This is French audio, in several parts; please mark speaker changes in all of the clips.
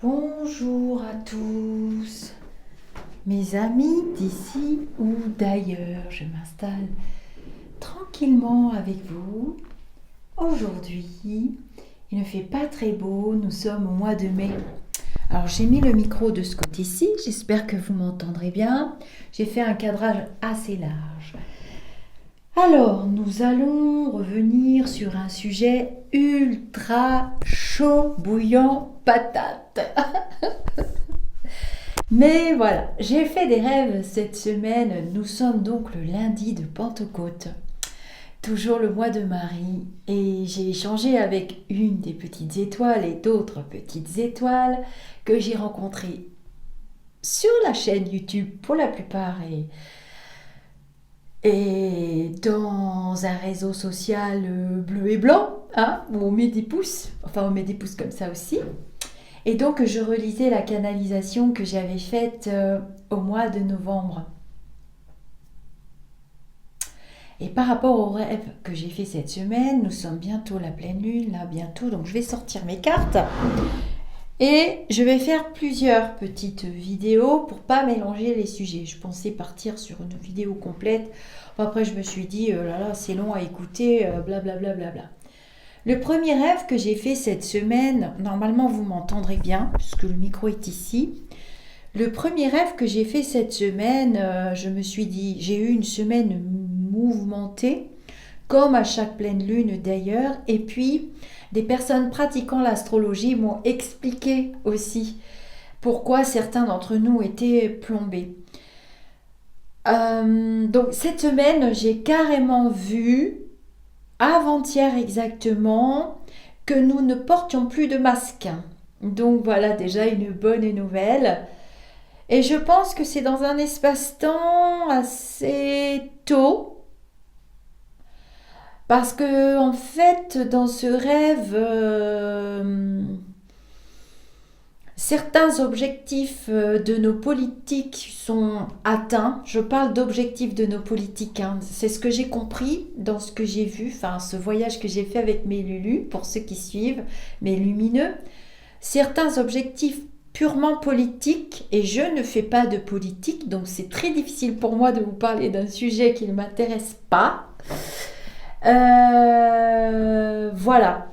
Speaker 1: Bonjour à tous, mes amis d'ici ou d'ailleurs. Je m'installe tranquillement avec vous. Aujourd'hui, il ne fait pas très beau, nous sommes au mois de mai. Alors j'ai mis le micro de ce côté-ci, j'espère que vous m'entendrez bien. J'ai fait un cadrage assez large. Alors, nous allons revenir sur un sujet ultra chaud, bouillant, patate. Mais voilà, j'ai fait des rêves cette semaine. Nous sommes donc le lundi de Pentecôte, toujours le mois de Marie, et j'ai échangé avec une des petites étoiles et d'autres petites étoiles que j'ai rencontrées sur la chaîne YouTube pour la plupart et dans un réseau social bleu et blanc, hein, où on met des pouces, enfin on met des pouces comme ça aussi. Et donc je relisais la canalisation que j'avais faite au mois de novembre. Et par rapport au rêve que j'ai fait cette semaine, nous sommes bientôt la pleine lune, là bientôt, donc je vais sortir mes cartes. Et je vais faire plusieurs petites vidéos pour pas mélanger les sujets. Je pensais partir sur une vidéo complète. Après je me suis dit, oh là là, c'est long à écouter, blablabla. Bla, bla, bla. Le premier rêve que j'ai fait cette semaine, normalement vous m'entendrez bien puisque le micro est ici. Le premier rêve que j'ai fait cette semaine, je me suis dit, j'ai eu une semaine mouvementée, comme à chaque pleine lune d'ailleurs. Et puis, des personnes pratiquant l'astrologie m'ont expliqué aussi pourquoi certains d'entre nous étaient plombés. Donc cette semaine, j'ai carrément vu avant-hier exactement que nous ne portions plus de masque. Donc voilà déjà une bonne nouvelle. Et je pense que c'est dans un espace-temps assez tôt. Parce que en fait, dans ce rêve, certains objectifs de nos politiques sont atteints. Je parle d'objectifs de nos politiques, hein. C'est ce que j'ai compris dans ce que j'ai vu, enfin ce voyage que j'ai fait avec mes Lulus, pour ceux qui suivent, mes lumineux. Certains objectifs purement politiques, et je ne fais pas de politique, donc c'est très difficile pour moi de vous parler d'un sujet qui ne m'intéresse pas. Voilà.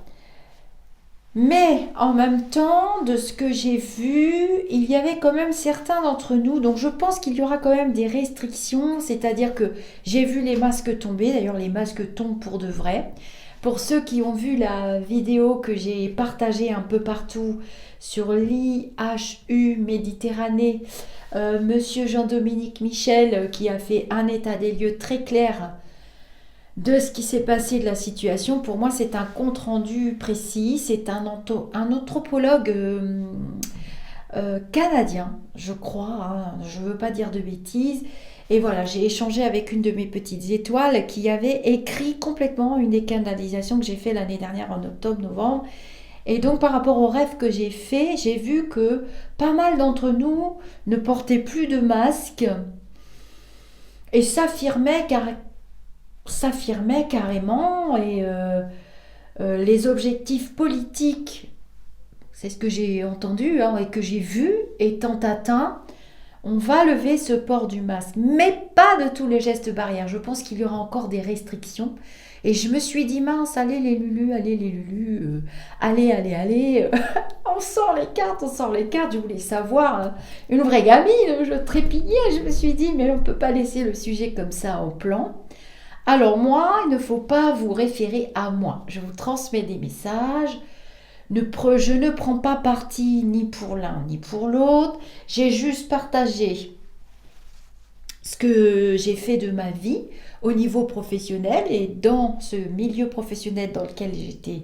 Speaker 1: Mais en même temps, de ce que j'ai vu, il y avait quand même certains d'entre nous, donc je pense qu'il y aura quand même des restrictions, c'est-à-dire que j'ai vu les masques tomber, d'ailleurs les masques tombent pour de vrai. Pour ceux qui ont vu la vidéo que j'ai partagée un peu partout sur l'IHU Méditerranée, Monsieur Jean-Dominique Michel qui a fait un état des lieux très clair de ce qui s'est passé de la situation. Pour moi, c'est un compte-rendu précis. C'est un anthropologue canadien, je crois. Hein, je ne veux pas dire de bêtises. Et voilà, j'ai échangé avec une de mes petites étoiles qui avait écrit complètement une des canalisations que j'ai fait l'année dernière en octobre-novembre. Et donc, par rapport au rêve que j'ai fait, j'ai vu que pas mal d'entre nous ne portaient plus de masque et s'affirmait carrément et les objectifs politiques, c'est ce que j'ai entendu hein, et que j'ai vu étant atteints, on va lever ce port du masque, mais pas de tous les gestes barrières. Je pense qu'il y aura encore des restrictions. Et je me suis dit, mince, allez les Lulus, allez. On sort les cartes, je voulais savoir. Hein. Une vraie gamine, je trépignais, je me suis dit, mais on ne peut pas laisser le sujet comme ça en plan. Alors moi, il ne faut pas vous référer à moi. Je vous transmets des messages. Je ne prends pas parti ni pour l'un ni pour l'autre. J'ai juste partagé ce que j'ai fait de ma vie au niveau professionnel et dans ce milieu professionnel dans lequel j'étais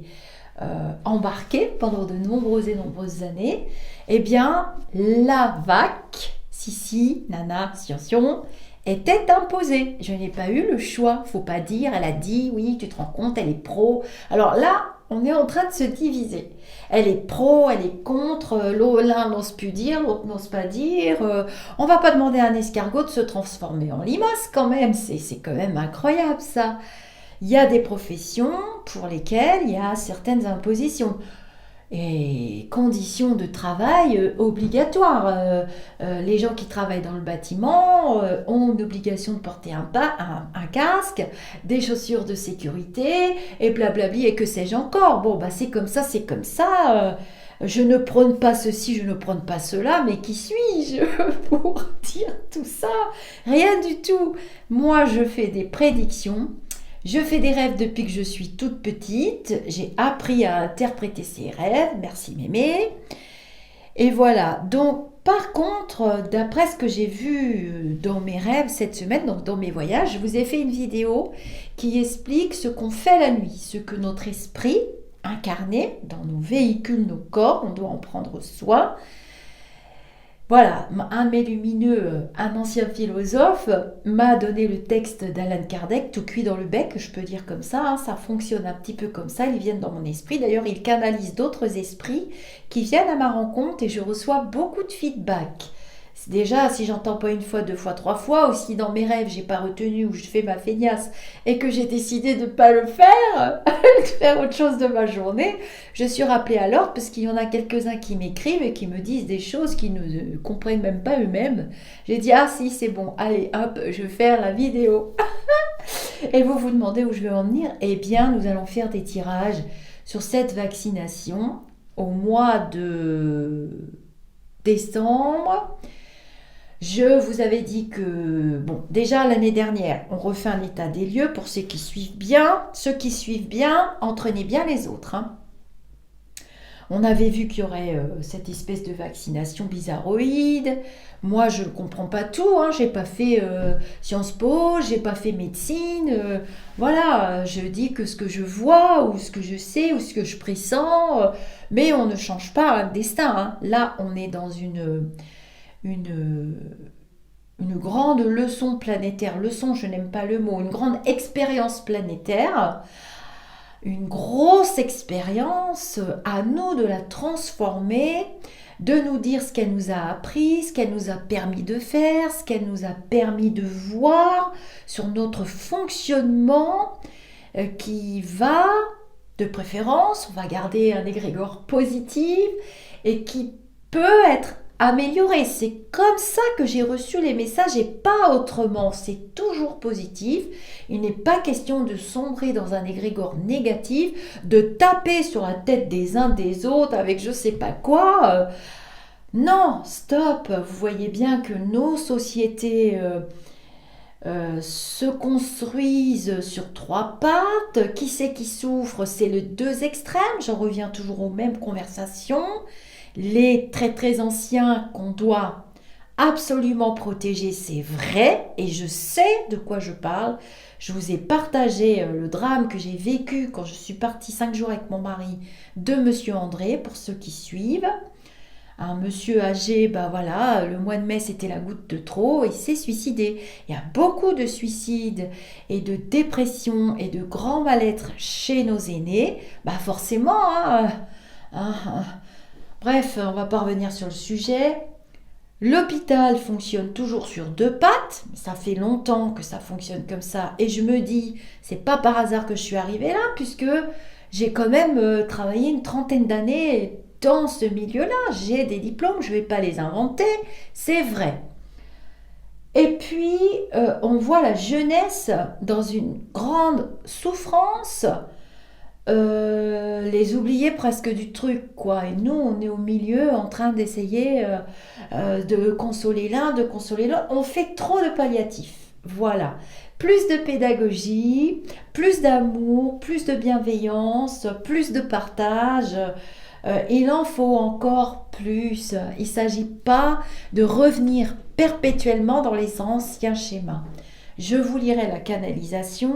Speaker 1: embarquée pendant de nombreuses années. Eh bien, la VAC, Sissi, Nana, Sciention, était imposée. Je n'ai pas eu le choix. Faut pas dire, elle a dit, oui, tu te rends compte, elle est pro. Alors là, on est en train de se diviser. Elle est pro, elle est contre, l'un n'ose plus dire, l'autre n'ose pas dire. On va pas demander à un escargot de se transformer en limace quand même. C'est quand même incroyable ça. Il y a des professions pour lesquelles il y a certaines impositions. et conditions de travail obligatoires. Les gens qui travaillent dans le bâtiment ont une obligation de porter un casque, des chaussures de sécurité, et blablabli, et que sais-je encore. Bon, bah c'est comme ça, c'est comme ça. Je ne prône pas ceci, je ne prône pas cela, mais qui suis-je pour dire tout ça? Rien du tout. Moi, je fais des prédictions. Je fais des rêves depuis que je suis toute petite. J'ai appris à interpréter ces rêves. Merci mémé. Et voilà. Donc, par contre, d'après ce que j'ai vu dans mes rêves cette semaine, donc dans mes voyages, je vous ai fait une vidéo qui explique ce qu'on fait la nuit, ce que notre esprit incarné dans nos véhicules, nos corps, on doit en prendre soin. Voilà, un de mes lumineux, un ancien philosophe, m'a donné le texte d'Alan Kardec, tout cuit dans le bec, je peux dire comme ça, hein, ça fonctionne un petit peu comme ça, ils viennent dans mon esprit. D'ailleurs, il canalise d'autres esprits qui viennent à ma rencontre et je reçois beaucoup de feedback. Déjà, si j'entends pas une fois, deux fois, trois fois, ou si dans mes rêves j'ai pas retenu ou je fais ma feignasse et que j'ai décidé de pas le faire, de faire autre chose de ma journée, je suis rappelée à l'ordre parce qu'il y en a quelques-uns qui m'écrivent et qui me disent des choses qu'ils ne comprennent même pas eux-mêmes. J'ai dit, ah si, c'est bon, allez, hop, je vais faire la vidéo. Et vous vous demandez où je vais en venir? Eh bien, nous allons faire des tirages sur cette vaccination au mois de décembre. Je vous avais dit que, bon, déjà l'année dernière, on refait un état des lieux pour ceux qui suivent bien. Ceux qui suivent bien, entraînez bien les autres. Hein. On avait vu qu'il y aurait cette espèce de vaccination bizarroïde. Moi, je ne comprends pas tout. Hein. Je n'ai pas fait Sciences Po, je n'ai pas fait médecine. Voilà, je dis que ce que je vois, ou ce que je sais, ou ce que je pressens. Mais on ne change pas le destin. Hein. Là, on est dans une grande leçon planétaire, leçon je n'aime pas le mot, une grande expérience planétaire, une grosse expérience, à nous de la transformer, de nous dire ce qu'elle nous a appris, ce qu'elle nous a permis de faire, ce qu'elle nous a permis de voir sur notre fonctionnement qui va, de préférence, on va garder un égrégore positif et qui peut être amélioré. C'est comme ça que j'ai reçu les messages et pas autrement. C'est toujours positif. Il n'est pas question de sombrer dans un égrégore négatif, de taper sur la tête des uns des autres avec je sais pas quoi. Non, stop. Vous voyez bien que nos sociétés se construisent sur trois pattes. Qui c'est qui souffre? C'est les deux extrêmes. J'en reviens toujours aux mêmes conversations. Les très très anciens qu'on doit absolument protéger, c'est vrai, et je sais de quoi je parle. Je vous ai partagé le drame que j'ai vécu quand je suis partie 5 jours avec mon mari de Monsieur André, pour ceux qui suivent. Un monsieur âgé, bah voilà, le mois de mai c'était la goutte de trop, il s'est suicidé. Il y a beaucoup de suicides et de dépression et de grand mal-être chez nos aînés. Bah forcément, bref, on va pas revenir sur le sujet. L'hôpital fonctionne toujours sur deux pattes. Ça fait longtemps que ça fonctionne comme ça. Et je me dis, c'est pas par hasard que je suis arrivée là, puisque j'ai quand même travaillé une trentaine d'années dans ce milieu-là. J'ai des diplômes, je vais pas les inventer. C'est vrai. Et puis, on voit la jeunesse dans une grande souffrance. Les oublier presque du truc, quoi. Et nous, on est au milieu en train d'essayer de consoler l'un, de consoler l'autre. On fait trop de palliatifs. Voilà. Plus de pédagogie, plus d'amour, plus de bienveillance, plus de partage. Il en faut encore plus. Il ne s'agit pas de revenir perpétuellement dans les anciens schémas. Je vous lirai la canalisation.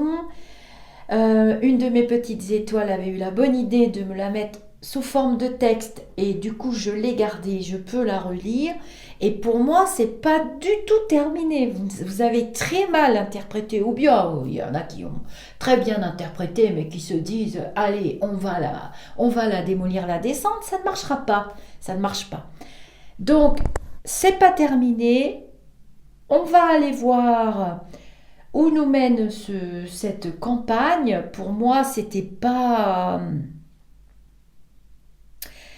Speaker 1: Une de mes petites étoiles avait eu la bonne idée de me la mettre sous forme de texte et du coup je l'ai gardée, je peux la relire et pour moi c'est pas du tout terminé. Vous avez très mal interprété, ou bien il y en a qui ont très bien interprété mais qui se disent allez on va la démolir la descente, ça ne marchera pas, ça ne marche pas. Donc c'est pas terminé, on va aller voir où nous mène cette campagne. Pour moi, c'était pas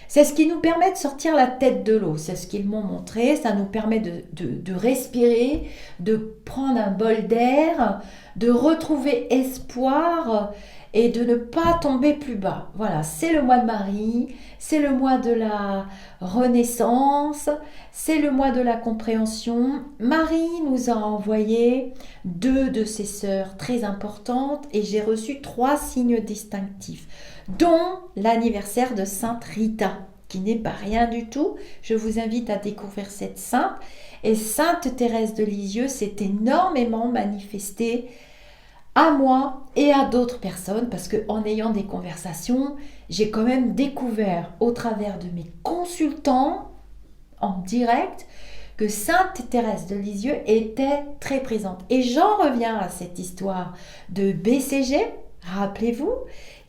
Speaker 1: C'est ce qui nous permet de sortir la tête de l'eau. C'est ce qu'ils m'ont montré. Ça nous permet de respirer, de prendre un bol d'air, de retrouver espoir et de ne pas tomber plus bas. Voilà, c'est le mois de Marie, c'est le mois de la renaissance, c'est le mois de la compréhension. Marie nous a envoyé 2 de ses sœurs très importantes et j'ai reçu 3 signes distinctifs, dont l'anniversaire de Sainte Rita, qui n'est pas rien du tout. Je vous invite à découvrir cette sainte. Et Sainte Thérèse de Lisieux s'est énormément manifestée à moi et à d'autres personnes, parce qu'en ayant des conversations, j'ai quand même découvert au travers de mes consultants en direct que Sainte Thérèse de Lisieux était très présente. Et j'en reviens à cette histoire de BCG, rappelez-vous,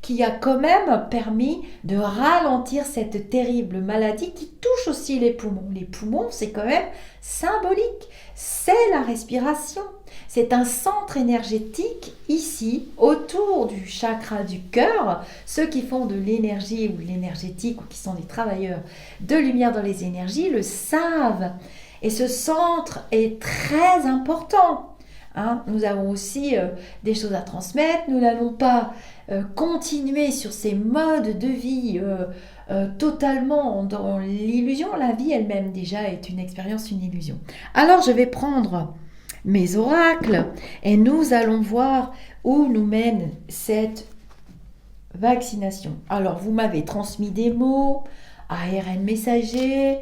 Speaker 1: qui a quand même permis de ralentir cette terrible maladie qui touche aussi les poumons. Les poumons, c'est quand même symbolique, c'est la respiration. C'est un centre énergétique ici, autour du chakra du cœur. Ceux qui font de l'énergie ou de l'énergétique ou qui sont des travailleurs de lumière dans les énergies le savent. Et ce centre est très important. Nous avons aussi des choses à transmettre. Nous n'allons pas continuer sur ces modes de vie totalement dans l'illusion. La vie elle-même déjà est une expérience, une illusion. Alors je vais prendre mes oracles et nous allons voir où nous mène cette vaccination. Alors vous m'avez transmis des mots, ARN messager,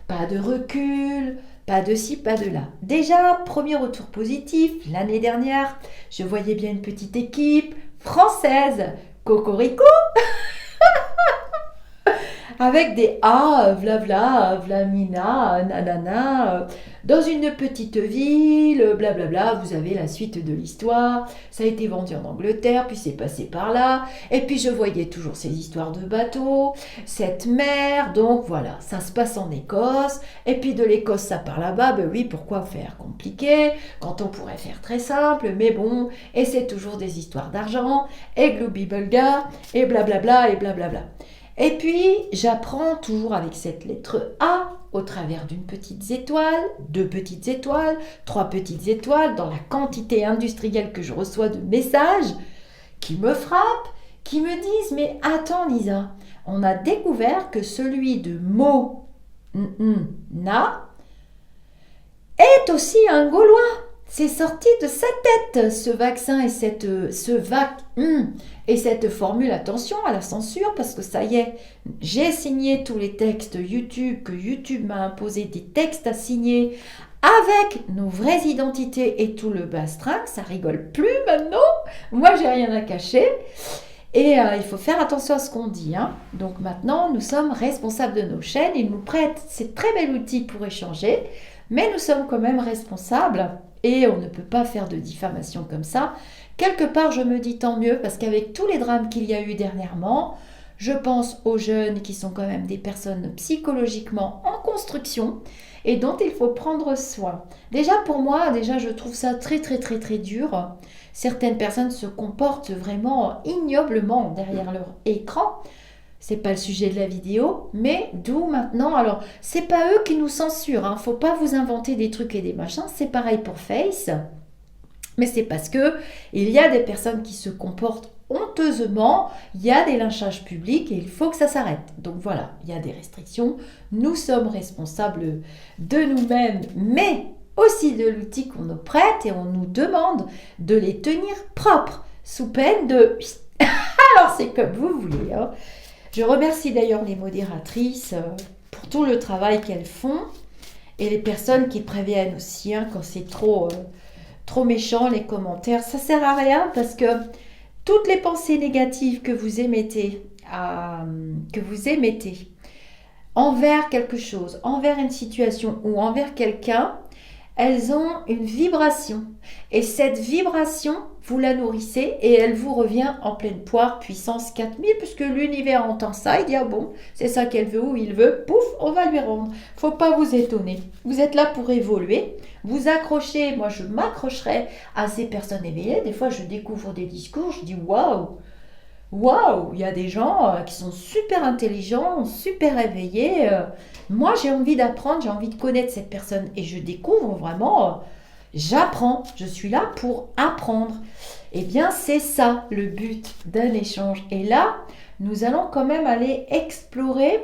Speaker 1: pas de recul, pas de ci, pas de là. Déjà, premier retour positif, l'année dernière, je voyais bien une petite équipe française, cocorico, avec des vla vlamina, nanana, dans une petite ville, blablabla, vous avez la suite de l'histoire, ça a été vendu en Angleterre, puis c'est passé par là, et puis je voyais toujours ces histoires de bateaux, cette mer, donc voilà, ça se passe en Écosse, et puis de l'Écosse ça part là-bas, ben oui, pourquoi faire compliqué, quand on pourrait faire très simple, mais bon, et c'est toujours des histoires d'argent, et gloobibulga, et blablabla, et blablabla. Et puis, j'apprends toujours avec cette lettre A au travers d'une petite étoile, 2 petites étoiles, 3 petites étoiles, dans la quantité industrielle que je reçois de messages qui me frappent, qui me disent « Mais attends Lisa, on a découvert que celui de na est aussi un Gaulois. C'est sorti de sa tête, ce vaccin et cette formule. Attention à la censure, parce que ça y est, j'ai signé tous les textes YouTube, que YouTube m'a imposé des textes à signer avec nos vraies identités et tout le bastringue. Ça rigole plus maintenant. Moi, j'ai rien à cacher. Et il faut faire attention à ce qu'on dit. Donc maintenant, nous sommes responsables de nos chaînes. Ils nous prêtent ces très bel outil pour échanger, mais nous sommes quand même responsables. Et on ne peut pas faire de diffamation comme ça. Quelque part, je me dis tant mieux, parce qu'avec tous les drames qu'il y a eu dernièrement, je pense aux jeunes qui sont quand même des personnes psychologiquement en construction et dont il faut prendre soin. Déjà pour moi, je trouve ça très très très très dur. Certaines personnes se comportent vraiment ignoblement derrière leur écran. C'est pas le sujet de la vidéo, mais d'où maintenant, alors c'est pas eux qui nous censurent, faut pas vous inventer des trucs et des machins, c'est pareil pour Face, mais c'est parce que il y a des personnes qui se comportent honteusement, il y a des lynchages publics et il faut que ça s'arrête. Donc voilà, il y a des restrictions, nous sommes responsables de nous-mêmes, mais aussi de l'outil qu'on nous prête et on nous demande de les tenir propres, sous peine de... Alors c'est comme vous voulez, Je remercie d'ailleurs les modératrices pour tout le travail qu'elles font et les personnes qui préviennent aussi quand c'est trop méchant, les commentaires. Ça sert à rien parce que toutes les pensées négatives que vous émettez envers quelque chose, envers une situation ou envers quelqu'un, elles ont une vibration. Et cette vibration, vous la nourrissez et elle vous revient en pleine poire, puissance 4000, puisque l'univers entend ça, il dit « Ah bon, c'est ça qu'elle veut ou il veut, pouf, on va lui rendre. » Faut pas vous étonner. Vous êtes là pour évoluer. Vous accrochez, moi je m'accrocherai à ces personnes éveillées. Des fois, je découvre des discours, je dis « Waouh !» Waouh, il y a des gens qui sont super intelligents, super éveillés. Moi, j'ai envie d'apprendre, j'ai envie de connaître cette personne et je découvre vraiment, j'apprends. Je suis là pour apprendre. Eh bien, c'est ça le but d'un échange. Et là, nous allons quand même aller explorer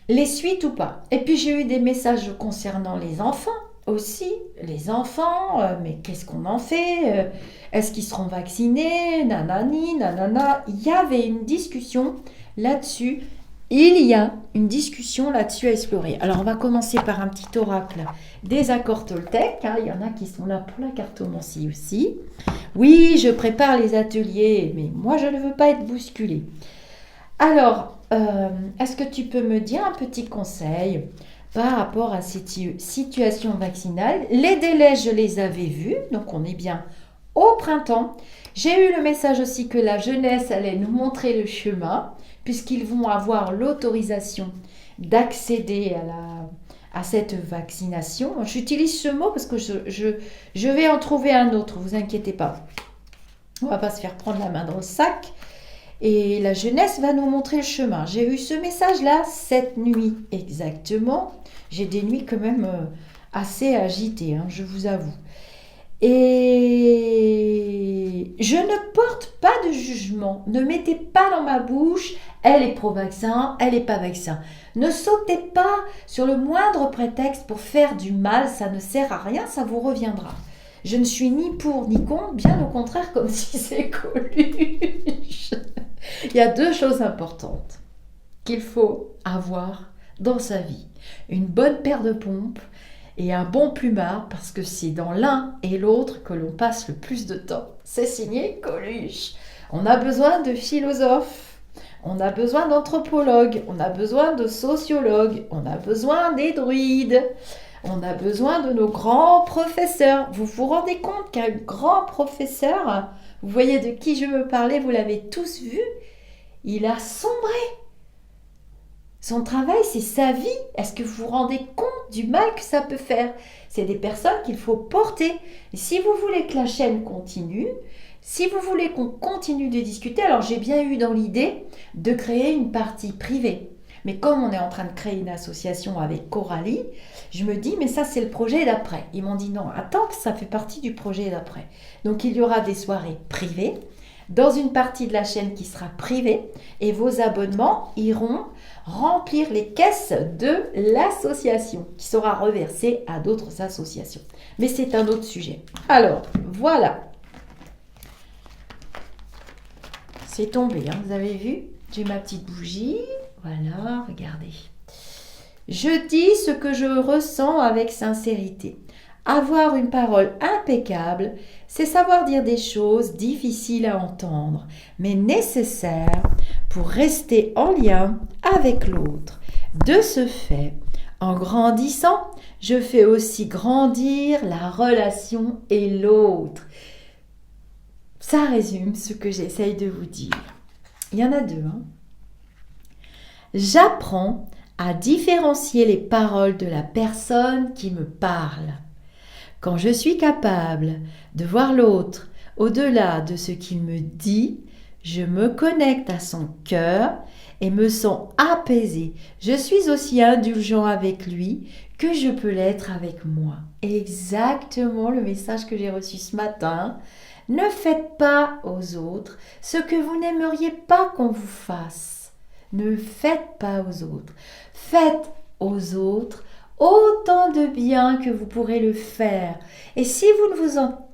Speaker 1: les suites ou pas. Et puis, j'ai eu des messages concernant les enfants aussi. Les enfants, mais qu'est-ce qu'on en fait? Est-ce qu'ils seront vaccinés? Nanani, nanana. Il y avait une discussion là-dessus. Il y a une discussion là-dessus à explorer. Alors, on va commencer par un petit oracle des accords Toltec. Il y en a qui sont là pour la cartomancie aussi. Oui, je prépare les ateliers, mais moi, je ne veux pas être bousculée. Alors, est-ce que tu peux me dire un petit conseil par rapport à cette situation vaccinale? Les délais, je les avais vus, donc on est bien au printemps. J'ai eu le message aussi que la jeunesse allait nous montrer le chemin, puisqu'ils vont avoir l'autorisation d'accéder à cette vaccination. J'utilise ce mot parce que je vais en trouver un autre, vous inquiétez pas. On ne va pas se faire prendre la main dans le sac. Et la jeunesse va nous montrer le chemin. J'ai eu ce message-là cette nuit exactement. J'ai des nuits quand même assez agitées, je vous avoue. Et je ne porte pas de jugement. Ne mettez pas dans ma bouche, elle est pro-vaccin, elle n'est pas vaccin. Ne sautez pas sur le moindre prétexte pour faire du mal, ça ne sert à rien, ça vous reviendra. Je ne suis ni pour ni contre, bien au contraire, comme si c'est Coluche. Il y a deux choses importantes qu'il faut avoir dans sa vie. Une bonne paire de pompes et un bon plumard, parce que c'est dans l'un et l'autre que l'on passe le plus de temps. C'est signé Coluche. On a besoin de philosophes, on a besoin d'anthropologues, on a besoin de sociologues, on a besoin des druides. On a besoin de nos grands professeurs. Vous vous rendez compte qu'un grand professeur, vous voyez de qui je veux parler, vous l'avez tous vu, il a sombré. Son travail, c'est sa vie. Est-ce que vous vous rendez compte du mal que ça peut faire? C'est des personnes qu'il faut porter. Et si vous voulez que la chaîne continue, si vous voulez qu'on continue de discuter, alors j'ai bien eu dans l'idée de créer une partie privée. Mais comme on est en train de créer une association avec Coralie, je me dis, mais ça c'est le projet d'après. Ils m'ont dit non, attends, ça fait partie du projet d'après. Donc il y aura des soirées privées, dans une partie de la chaîne qui sera privée, et vos abonnements iront remplir les caisses de l'association, qui sera reversée à d'autres associations. Mais c'est un autre sujet. Alors, voilà. C'est tombé, vous avez vu? J'ai ma petite bougie. Voilà, regardez. Je dis ce que je ressens avec sincérité. Avoir une parole impeccable, c'est savoir dire des choses difficiles à entendre, mais nécessaires pour rester en lien avec l'autre. De ce fait, en grandissant, je fais aussi grandir la relation et l'autre. Ça résume ce que j'essaye de vous dire. Il y en a deux, J'apprends à différencier les paroles de la personne qui me parle. Quand je suis capable de voir l'autre au-delà de ce qu'il me dit, je me connecte à son cœur et me sens apaisée. Je suis aussi indulgent avec lui que je peux l'être avec moi. Exactement le message que j'ai reçu ce matin. Ne faites pas aux autres ce que vous n'aimeriez pas qu'on vous fasse. Ne faites pas aux autres. Faites aux autres autant de bien que vous pourrez le faire. Et si vous ne vous en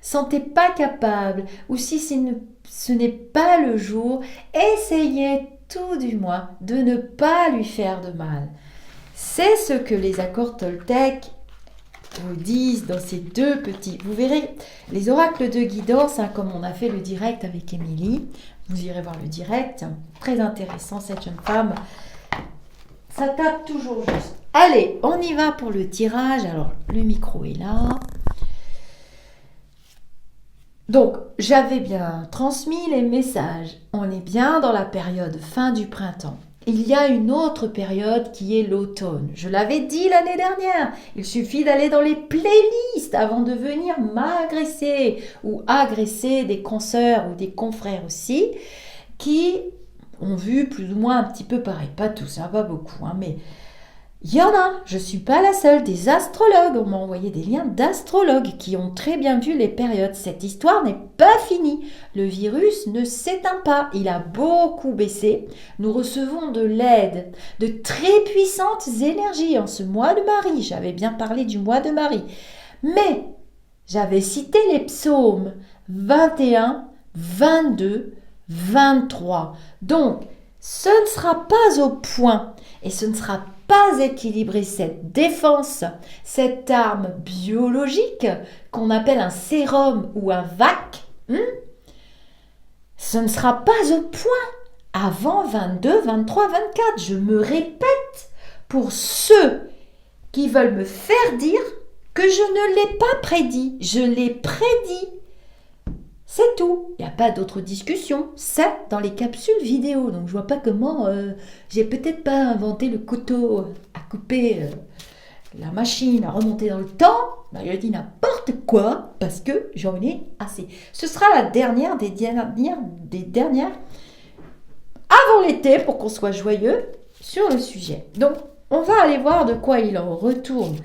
Speaker 1: sentez pas capable, ou si ce n'est pas le jour, essayez tout du moins de ne pas lui faire de mal. C'est ce que les accords Toltec vous disent dans ces deux petits... Vous verrez, les oracles de guidance, comme on a fait le direct avec Émilie, vous irez voir le direct, très intéressant cette jeune femme, ça tape toujours juste. Allez, on y va pour le tirage. Alors, le micro est là. Donc, j'avais bien transmis les messages. On est bien dans la période fin du printemps. il y a une autre période qui est l'automne. Je l'avais dit l'année dernière, il suffit d'aller dans les playlists avant de venir m'agresser ou agresser des consoeurs ou des confrères aussi qui ont vu plus ou moins un petit peu pareil. Pas tous, hein, pas beaucoup, hein, mais il y en a, je ne suis pas la seule, des astrologues, on m'a envoyé des liens d'astrologues qui ont très bien vu les périodes. Cette histoire n'est pas finie, le virus ne s'éteint pas, il a beaucoup baissé. Nous recevons de l'aide, de très puissantes énergies en ce mois de Marie, j'avais bien parlé du mois de Marie. Mais j'avais cité les psaumes 21, 22, 23. Donc, ce ne sera pas au point et ce ne sera pas équilibré cette défense, cette arme biologique qu'on appelle un sérum ou un vac. Ce ne sera pas au point avant 22, 23, 24. Je me répète pour ceux qui veulent me faire dire que je ne l'ai pas prédit. Je l'ai prédit. C'est tout. Il n'y a pas d'autre discussion. C'est dans les capsules vidéo. Donc je vois pas comment j'ai peut-être pas inventé le couteau à couper la machine à remonter dans le temps. Ben, je dis n'importe quoi parce que j'en ai assez. Ce sera la dernière des dernières avant l'été pour qu'on soit joyeux sur le sujet. Donc on va aller voir de quoi il en retourne.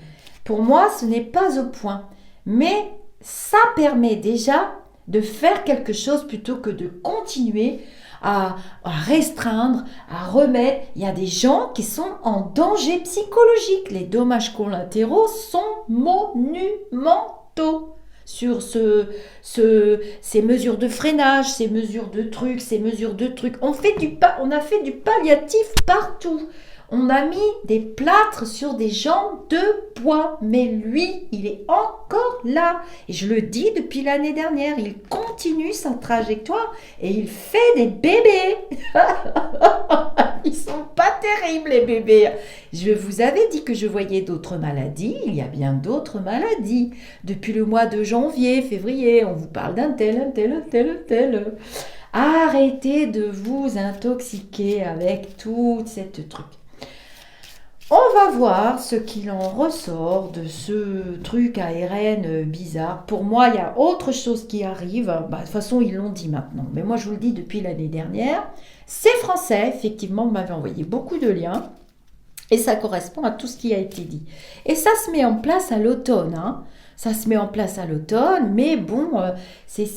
Speaker 1: Pour moi, ce n'est pas au point. Mais ça permet déjà de faire quelque chose plutôt que de continuer à restreindre, à remettre. Il y a des gens qui sont en danger psychologique. Les dommages collatéraux sont monumentaux sur ces mesures de freinage, ces mesures de trucs, On a fait du palliatif partout. On a mis des plâtres sur des gens de poids, mais lui, il est encore là. Et je le dis depuis l'année dernière, il continue sa trajectoire et il fait des bébés. Ils sont pas terribles, les bébés. Je vous avais dit que je voyais d'autres maladies. Il y a bien d'autres maladies. Depuis le mois de janvier, février, on vous parle d'un tel. Arrêtez de vous intoxiquer avec toute cette truc. On va voir ce qu'il en ressort de ce truc ARN bizarre. Pour moi, il y a autre chose qui arrive. De toute façon, ils l'ont dit maintenant. Mais moi, je vous le dis depuis l'année dernière. C'est français, effectivement, vous m'avez envoyé beaucoup de liens. Et ça correspond à tout ce qui a été dit. Et ça se met en place à l'automne. Ça se met en place à l'automne, mais bon, c'est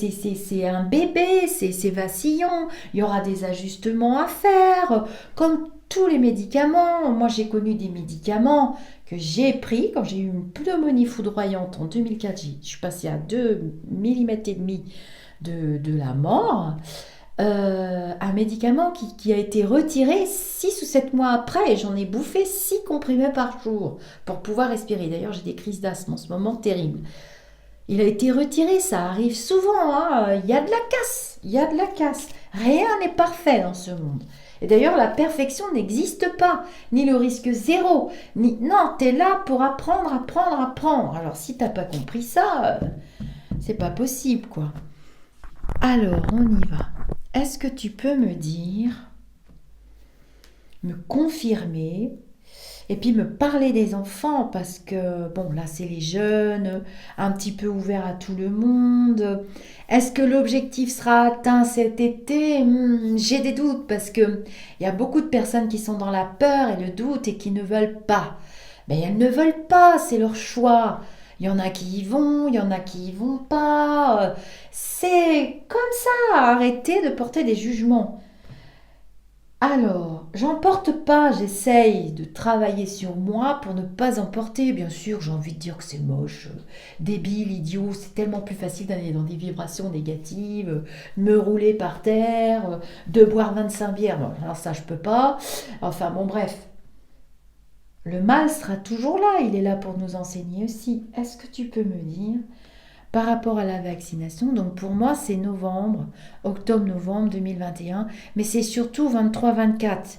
Speaker 1: un bébé, c'est vacillant. Il y aura des ajustements à faire, comme tous les médicaments. Moi, j'ai connu des médicaments que j'ai pris quand j'ai eu une pneumonie foudroyante en 2004. Je suis passée à 2,5 mm de la mort. Un médicament qui a été retiré 6 ou 7 mois après et j'en ai bouffé 6 comprimés par jour pour pouvoir respirer. D'ailleurs, j'ai des crises d'asthme en ce moment terribles. Il a été retiré, ça arrive souvent. Il y a de la casse. Rien n'est parfait dans ce monde. Et d'ailleurs, la perfection n'existe pas, ni le risque zéro. Non, tu es là pour apprendre. Alors, si tu n'as pas compris ça, c'est pas possible, quoi. Alors, on y va. Est-ce que tu peux me dire, me confirmer, et puis me parler des enfants, parce que, bon, là, c'est les jeunes, un petit peu ouverts à tout le monde. Est-ce que l'objectif sera atteint cet été? J'ai des doutes, parce qu'il y a beaucoup de personnes qui sont dans la peur et le doute et qui ne veulent pas. Mais elles ne veulent pas, c'est leur choix. Il y en a qui y vont, il y en a qui y vont pas. C'est comme ça, arrêtez de porter des jugements. Alors, j'en porte pas, j'essaye de travailler sur moi pour ne pas en porter. Bien sûr, j'ai envie de dire que c'est moche, débile, idiot, c'est tellement plus facile d'aller dans des vibrations négatives, de me rouler par terre, de boire 25 bières. Bon, alors ça, je peux pas. Enfin, bon, bref. Le mal sera toujours là, il est là pour nous enseigner aussi. Est-ce que tu peux me dire, par rapport à la vaccination, donc pour moi c'est octobre-novembre 2021, mais c'est surtout 23-24.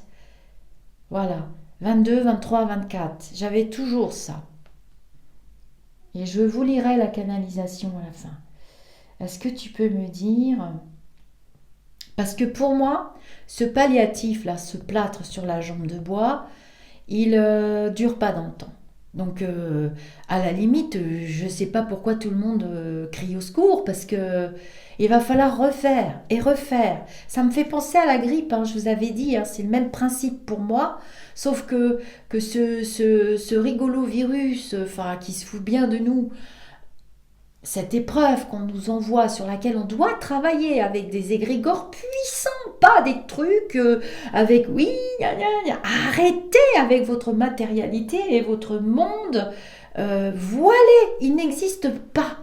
Speaker 1: Voilà, 22, 23, 24. J'avais toujours ça. Et je vous lirai la canalisation à la fin. Est-ce que tu peux me dire, Parce que pour moi, ce palliatif, là, ce plâtre sur la jambe de bois, il dure pas dans le temps. Donc, à la limite, je ne sais pas pourquoi tout le monde crie au secours, parce que il va falloir refaire et refaire. Ça me fait penser à la grippe, hein, je vous avais dit, hein, c'est le même principe pour moi, sauf que ce rigolo virus, enfin, qui se fout bien de nous, cette épreuve qu'on nous envoie, sur laquelle on doit travailler avec des égrégores puissants, pas des trucs avec oui, gna, gna, gna. Arrêtez avec votre matérialité et votre monde voilé, il n'existe pas.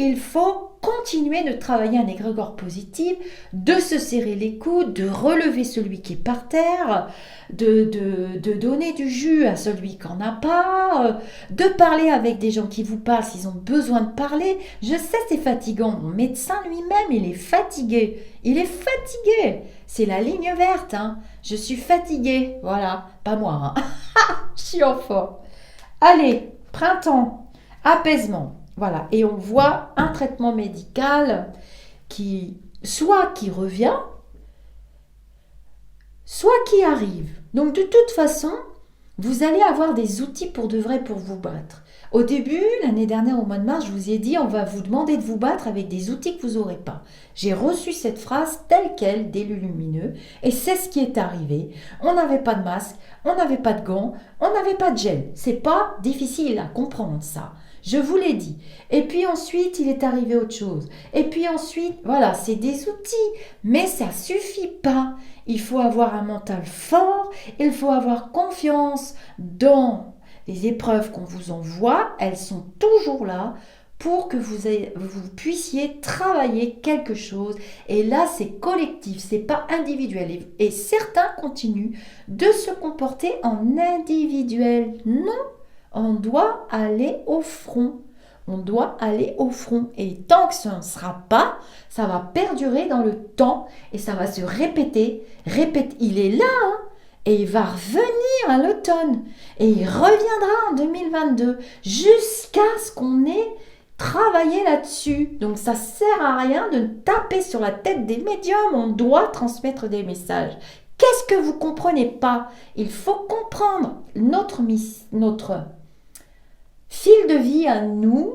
Speaker 1: Il faut continuer de travailler un égrégore positif, de se serrer les coudes, de relever celui qui est par terre, de donner du jus à celui qui n'en a pas, de parler avec des gens qui vous parlent s'ils ont besoin de parler. Je sais, c'est fatigant. Mon médecin lui-même, il est fatigué. Il est fatigué. C'est la ligne verte. Hein. Je suis fatiguée. Voilà. Pas moi. Hein. Je suis en forme. Allez, printemps, apaisement. Voilà. Et on voit un traitement médical qui revient, soit qui arrive. Donc de toute façon, vous allez avoir des outils pour de vrai pour vous battre. Au début, l'année dernière, au mois de mars, je vous ai dit, on va vous demander de vous battre avec des outils que vous n'aurez pas. J'ai reçu cette phrase telle quelle des lumineux et c'est ce qui est arrivé. On n'avait pas de masque, on n'avait pas de gants, on n'avait pas de gel. C'est pas difficile à comprendre ça. Je vous l'ai dit. Et puis ensuite, il est arrivé autre chose. Et puis ensuite, voilà, c'est des outils. Mais ça suffit pas. Il faut avoir un mental fort. Il faut avoir confiance dans les épreuves qu'on vous envoie. Elles sont toujours là pour que vous puissiez travailler quelque chose. Et là, c'est collectif, c'est pas individuel. Et certains continuent de se comporter en individuel. Non. On doit aller au front. On doit aller au front. Et tant que ça ne sera pas, ça va perdurer dans le temps et ça va se répéter. Il est là, hein, et il va revenir à l'automne. Et il reviendra en 2022 jusqu'à ce qu'on ait travaillé là-dessus. Donc ça ne sert à rien de taper sur la tête des médiums. On doit transmettre des messages. Qu'est-ce que vous ne comprenez pas? Il faut comprendre notre fil de vie à nous,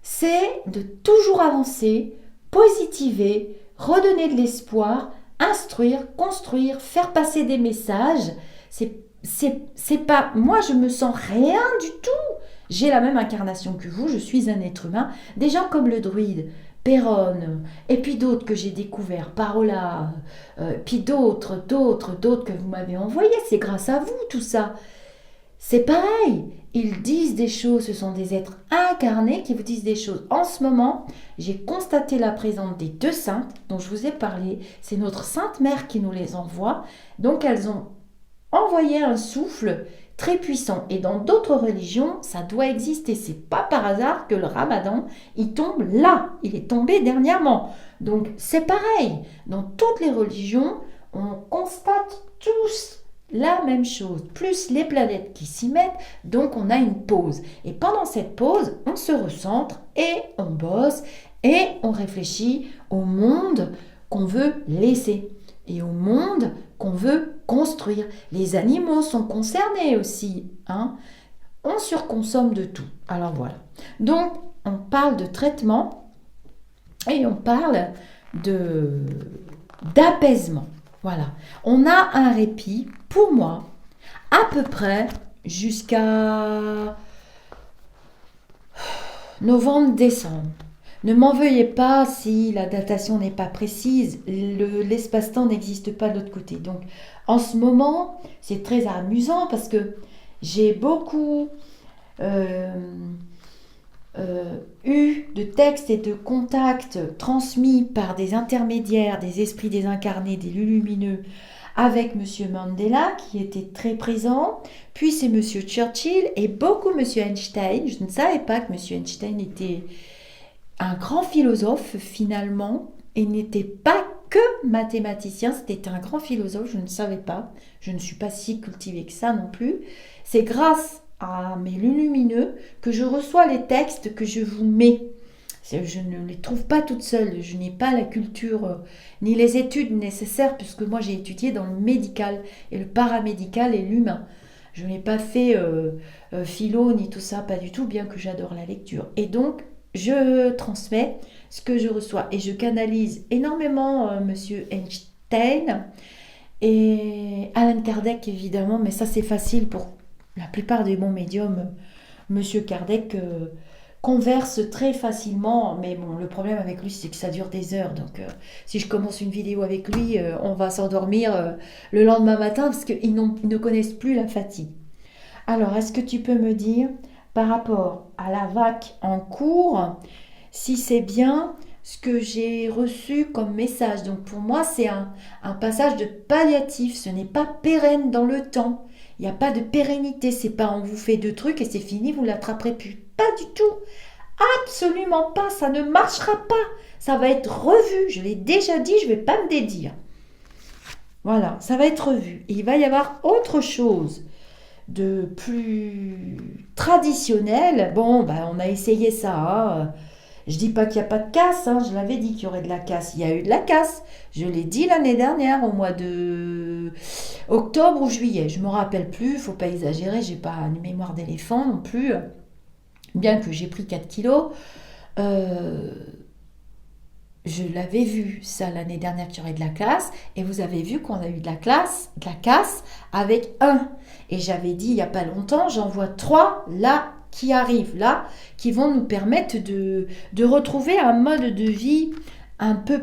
Speaker 1: c'est de toujours avancer, positiver, redonner de l'espoir, instruire, construire, faire passer des messages. C'est pas, moi je me sens rien du tout. J'ai la même incarnation que vous, je suis un être humain. Des gens comme le druide, Péronne, et puis d'autres que j'ai découverts, Parola, puis d'autres que vous m'avez envoyés. C'est grâce à vous tout ça. C'est pareil, ils disent des choses, ce sont des êtres incarnés qui vous disent des choses. En ce moment, j'ai constaté la présence des deux saintes dont je vous ai parlé. C'est notre Sainte Mère qui nous les envoie. Donc elles ont envoyé un souffle très puissant. Et dans d'autres religions, ça doit exister. C'est pas par hasard que le Ramadan, il tombe là. Il est tombé dernièrement. Donc c'est pareil. Dans toutes les religions, on constate tous la même chose, plus les planètes qui s'y mettent, donc on a une pause. Et pendant cette pause, on se recentre et on bosse et on réfléchit au monde qu'on veut laisser et au monde qu'on veut construire. Les animaux sont concernés aussi, hein. On surconsomme de tout. Alors voilà. Donc, on parle de traitement et on parle d'apaisement. Voilà. On a un répit, pour moi, à peu près jusqu'à novembre-décembre. Ne m'en veuillez pas si la datation n'est pas précise, l'espace-temps n'existe pas de l'autre côté. Donc, en ce moment, c'est très amusant parce que j'ai beaucoup eu de textes et de contacts transmis par des intermédiaires, des esprits désincarnés, des lumineux, avec M. Mandela qui était très présent, puis c'est M. Churchill et beaucoup M. Einstein. Je ne savais pas que M. Einstein était un grand philosophe finalement et n'était pas que mathématicien, c'était un grand philosophe, je ne savais pas, je ne suis pas si cultivée que ça non plus. C'est grâce à mes lumineux que je reçois les textes que je vous mets. Je ne les trouve pas toutes seules. Je n'ai pas la culture ni les études nécessaires puisque moi j'ai étudié dans le médical et le paramédical et l'humain. Je n'ai pas fait philo ni tout ça, pas du tout, bien que j'adore la lecture. Et donc, je transmets ce que je reçois et je canalise énormément Monsieur Einstein et Alan Kardec évidemment, mais ça c'est facile pour la plupart des bons médiums. Monsieur Kardec converse très facilement, mais bon, le problème avec lui c'est que ça dure des heures, donc si je commence une vidéo avec lui, on va s'endormir le lendemain matin parce qu'ils ne connaissent plus la fatigue. Alors, est-ce que tu peux me dire, par rapport à la vague en cours, si c'est bien ce que j'ai reçu comme message? Donc pour moi, c'est un passage de palliatif, ce n'est pas pérenne dans le temps. Il n'y a pas de pérennité, c'est pas on vous fait deux trucs et c'est fini, vous ne l'attraperez plus. Pas du tout, absolument pas, ça ne marchera pas. Ça va être revu, je l'ai déjà dit, je ne vais pas me dédire. Voilà, ça va être revu. Et il va y avoir autre chose de plus traditionnel. Bon, ben, on a essayé ça. Hein. Je dis pas qu'il n'y a pas de casse, hein. Je l'avais dit qu'il y aurait de la casse. Il y a eu de la casse. Je l'ai dit l'année dernière, au mois de octobre ou juillet. Je ne me rappelle plus, il ne faut pas exagérer, j'ai pas une mémoire d'éléphant non plus. Bien que j'ai pris 4 kilos. Je l'avais vu ça l'année dernière qu'il y aurait de la classe et vous avez vu qu'on a eu de la casse avec un. Et j'avais dit il n'y a pas longtemps, j'en vois 3 là qui arrivent là, qui vont nous permettre de retrouver un mode de vie un peu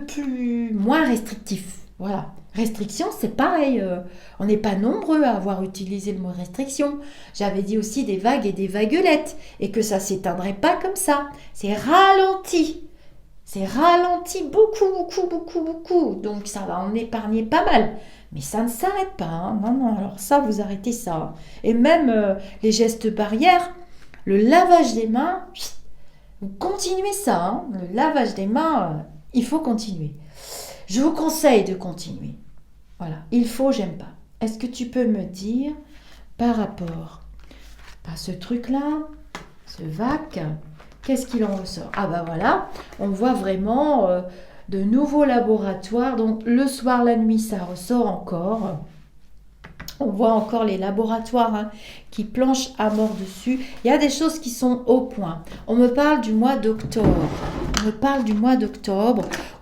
Speaker 1: moins restrictif. Voilà. Restriction, c'est pareil. On n'est pas nombreux à avoir utilisé le mot restriction. J'avais dit aussi des vagues et des vaguelettes et que ça ne s'éteindrait pas comme ça. C'est ralenti. C'est ralenti beaucoup. Donc ça va en épargner pas mal. Mais ça ne s'arrête pas. Hein. Non, alors ça, vous arrêtez ça. Et même les gestes barrières, le lavage des mains, vous continuez ça. Hein. Le lavage des mains, il faut continuer. Je vous conseille de continuer. Voilà, il faut, j'aime pas. Est-ce que tu peux me dire, par rapport à ce truc-là, ce vac, qu'est-ce qu'il en ressort? Ah ben voilà, on voit vraiment de nouveaux laboratoires. Donc le soir, la nuit, ça ressort encore. On voit encore les laboratoires qui planchent à mort dessus. Il y a des choses qui sont au point. On me parle du mois d'octobre.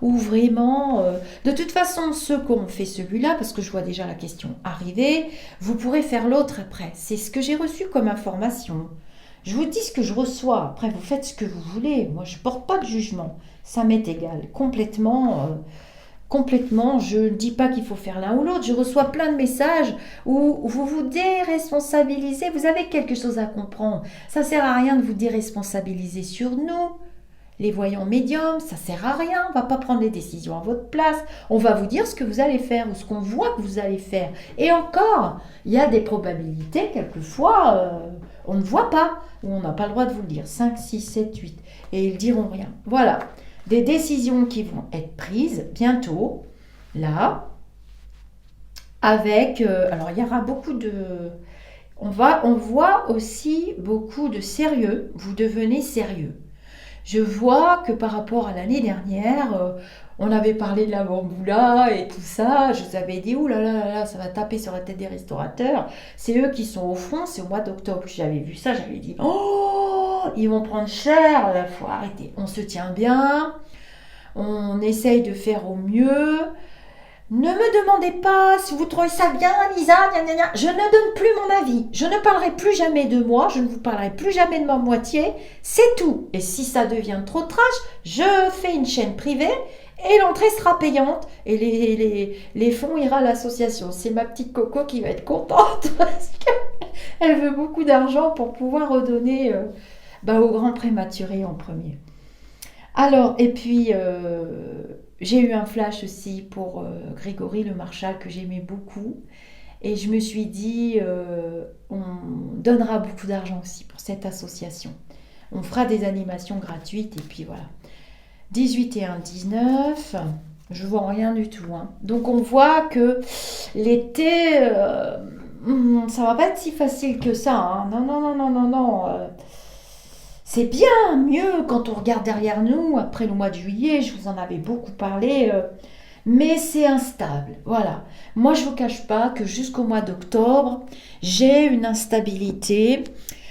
Speaker 1: Où vraiment... de toute façon, ceux qui ont fait celui-là, parce que je vois déjà la question arriver, vous pourrez faire l'autre après. C'est ce que j'ai reçu comme information. Je vous dis ce que je reçois. Après, vous faites ce que vous voulez. Moi, je ne porte pas de jugement. Ça m'est égal. Complètement, je ne dis pas qu'il faut faire l'un ou l'autre. Je reçois plein de messages où vous vous déresponsabilisez. Vous avez quelque chose à comprendre. Ça ne sert à rien de vous déresponsabiliser sur nous. Les voyants médiums, ça ne sert à rien. On ne va pas prendre les décisions à votre place. On va vous dire ce que vous allez faire ou ce qu'on voit que vous allez faire. Et encore, il y a des probabilités, quelquefois, on ne voit pas ou on n'a pas le droit de vous le dire. 5, 6, 7, 8. Et ils diront rien. Voilà. Des décisions qui vont être prises bientôt, là, avec... alors, il y aura beaucoup de... On voit aussi beaucoup de sérieux. Vous devenez sérieux. Je vois que par rapport à l'année dernière, on avait parlé de la bamboula et tout ça. Je vous avais dit, ouh là là, ça va taper sur la tête des restaurateurs. C'est eux qui sont au front. C'est au mois d'octobre que j'avais vu ça. J'avais dit, oh, ils vont prendre cher. Il faut arrêter. On se tient bien. On essaye de faire au mieux. Ne me demandez pas si vous trouvez ça bien, Lisa, gna gna gna. Je ne donne plus mon avis. Je ne parlerai plus jamais de moi. Je ne vous parlerai plus jamais de ma moitié. C'est tout. Et si ça devient trop trash, je fais une chaîne privée et l'entrée sera payante. Et les fonds ira à l'association. C'est ma petite Coco qui va être contente parce qu'elle veut beaucoup d'argent pour pouvoir redonner aux grands prématurés en premier. Alors, et puis... j'ai eu un flash aussi pour Grégory Le Marchal que j'aimais beaucoup et je me suis dit on donnera beaucoup d'argent aussi pour cette association. On fera des animations gratuites et puis voilà. 18 et 1, 19, je vois rien du tout. Hein. Donc on voit que l'été, ça va pas être si facile que ça. Hein. Non. C'est bien mieux quand on regarde derrière nous, après le mois de juillet, je vous en avais beaucoup parlé, mais c'est instable. Voilà. Moi, je ne vous cache pas que jusqu'au mois d'octobre, j'ai une instabilité.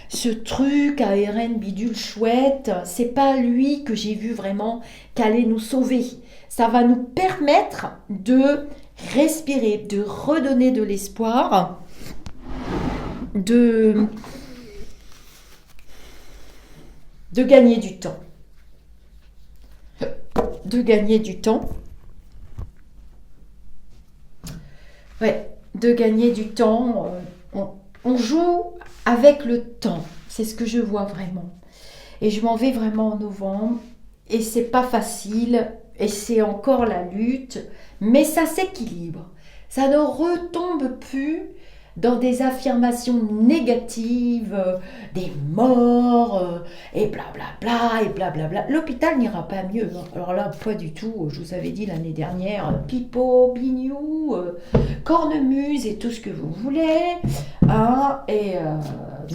Speaker 1: Ce truc ARN bidule chouette, c'est pas lui que j'ai vu vraiment qu'allait nous sauver. Ça va nous permettre de respirer, de redonner de l'espoir, de, de gagner du temps. De gagner du temps. Ouais, de gagner du temps. On joue avec le temps. C'est ce que je vois vraiment. Et je m'en vais vraiment en novembre. Et c'est pas facile. Et c'est encore la lutte. Mais ça s'équilibre. Ça ne retombe plus dans des affirmations négatives, des morts, et blablabla, et blablabla. L'hôpital n'ira pas mieux. Hein. Alors là, pas du tout. Je vous avais dit l'année dernière, pipeau, bignou, cornemuse et tout ce que vous voulez. Hein, et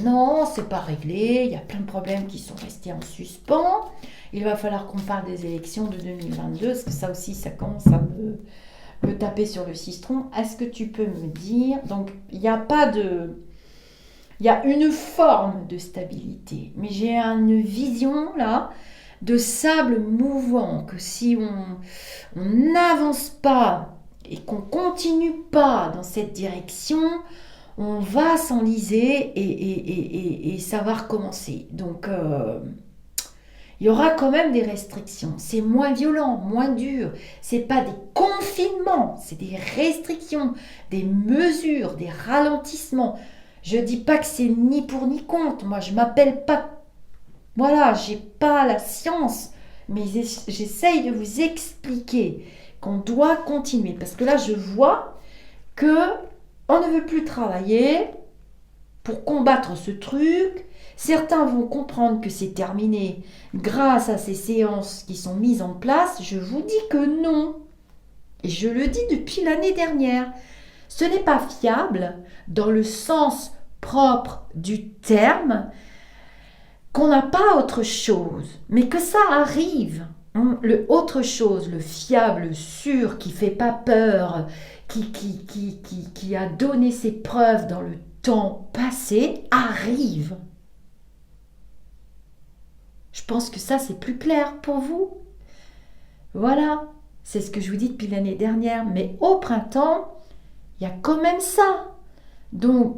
Speaker 1: non, c'est pas réglé. Il y a plein de problèmes qui sont restés en suspens. Il va falloir qu'on parle des élections de 2022, parce que ça aussi, ça commence à me taper sur le cistron. Est-ce que tu peux me dire, donc il n'y a pas de, il y a une forme de stabilité, mais j'ai une vision là de sable mouvant, que si on n'avance pas et qu'on continue pas dans cette direction, on va s'enliser et ça va recommencer. Donc il y aura quand même des restrictions. C'est moins violent, moins dur. C'est pas des confinements, c'est des restrictions, des mesures, des ralentissements. Je dis pas que c'est ni pour ni contre. Moi, je m'appelle pas. Voilà, j'ai pas la science, mais j'essaye de vous expliquer qu'on doit continuer. Parce que là, je vois que on ne veut plus travailler pour combattre ce truc. Certains vont comprendre que c'est terminé grâce à ces séances qui sont mises en place. Je vous dis que non. Et je le dis depuis l'année dernière. Ce n'est pas fiable dans le sens propre du terme, qu'on n'a pas autre chose, mais que ça arrive. Le autre chose, le fiable, le sûr, qui fait pas peur, qui a donné ses preuves dans le temps passé, arrive. Je pense que ça, c'est plus clair pour vous. Voilà, c'est ce que je vous dis depuis l'année dernière. Mais au printemps, il y a quand même ça. Donc,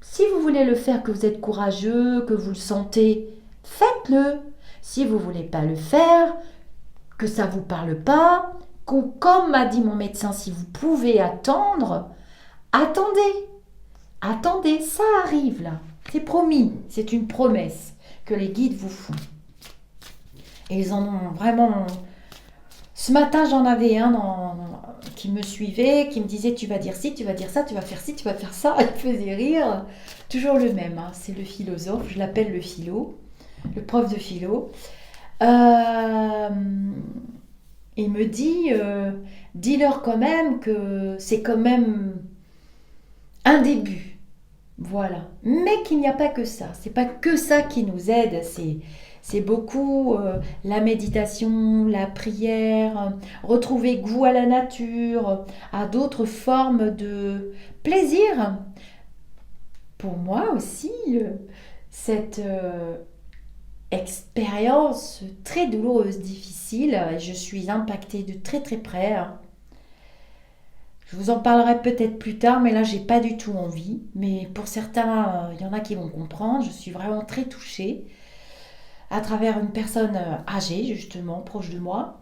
Speaker 1: si vous voulez le faire, que vous êtes courageux, que vous le sentez, faites-le. Si vous ne voulez pas le faire, que ça ne vous parle pas, que, comme m'a dit mon médecin, si vous pouvez attendre, attendez. Attendez, ça arrive là. C'est promis, c'est une promesse que les guides vous font. Et ils en ont vraiment... Ce matin, j'en avais un qui me suivait, qui me disait tu vas dire ci, tu vas dire ça, tu vas faire ci, tu vas faire ça. Il me faisait rire. Toujours le même, hein. C'est le philosophe, je l'appelle le philo, le prof de philo. Il me dit, dis-leur quand même que c'est quand même un début. Voilà. Mais qu'il n'y a pas que ça. C'est pas que ça qui nous aide, c'est beaucoup la méditation, la prière, retrouver goût à la nature, à d'autres formes de plaisir. Pour moi aussi, cette expérience très douloureuse, difficile, je suis impactée de très très près. Hein. Je vous en parlerai peut-être plus tard, mais là, j'ai pas du tout envie. Mais pour certains, il y en a qui vont comprendre. Je suis vraiment très touchée à travers une personne âgée, justement, proche de moi.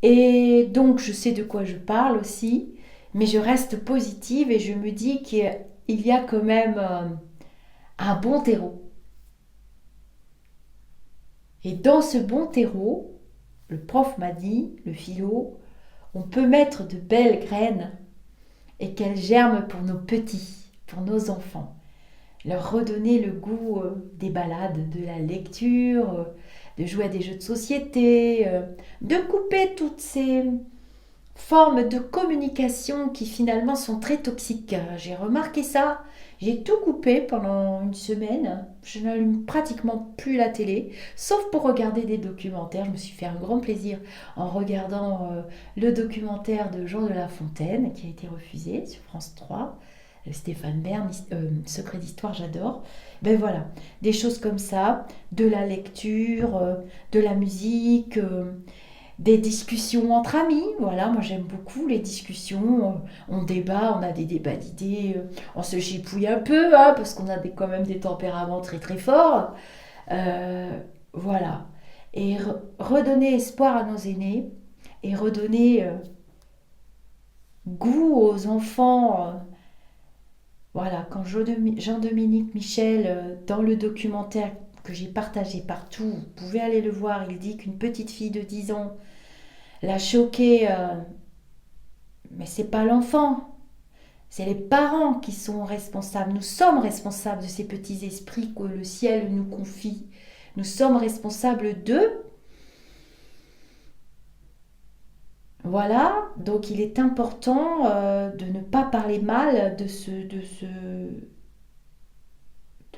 Speaker 1: Et donc, je sais de quoi je parle aussi, mais je reste positive et je me dis qu'il y a quand même un bon terreau. Et dans ce bon terreau, le prof m'a dit, le philo, on peut mettre de belles graines et qu'elles germent pour nos petits, pour nos enfants. Leur redonner le goût des balades, de la lecture, de jouer à des jeux de société, de couper toutes ces formes de communication qui finalement sont très toxiques. J'ai remarqué ça. J'ai tout coupé pendant une semaine. Je n'allume pratiquement plus la télé, sauf pour regarder des documentaires. Je me suis fait un grand plaisir en regardant le documentaire de Jean de La Fontaine qui a été refusé sur France 3. Stéphane Bern, Secret d'Histoire, j'adore. Ben voilà, des choses comme ça, de la lecture, de la musique, des discussions entre amis. Voilà, moi j'aime beaucoup les discussions. On débat, on a des débats d'idées, on se chipouille un peu, hein, parce qu'on a quand même des tempéraments très très forts. Voilà. Et redonner espoir à nos aînés et redonner goût aux enfants. Voilà, quand Jean-Dominique Michel, dans le documentaire que j'ai partagé partout, vous pouvez aller le voir, il dit qu'une petite fille de 10 ans l'a choqué, mais c'est pas l'enfant, c'est les parents qui sont responsables. Nous sommes responsables de ces petits esprits que le ciel nous confie. Nous sommes responsables d'eux. Voilà, donc il est important de ne pas parler mal de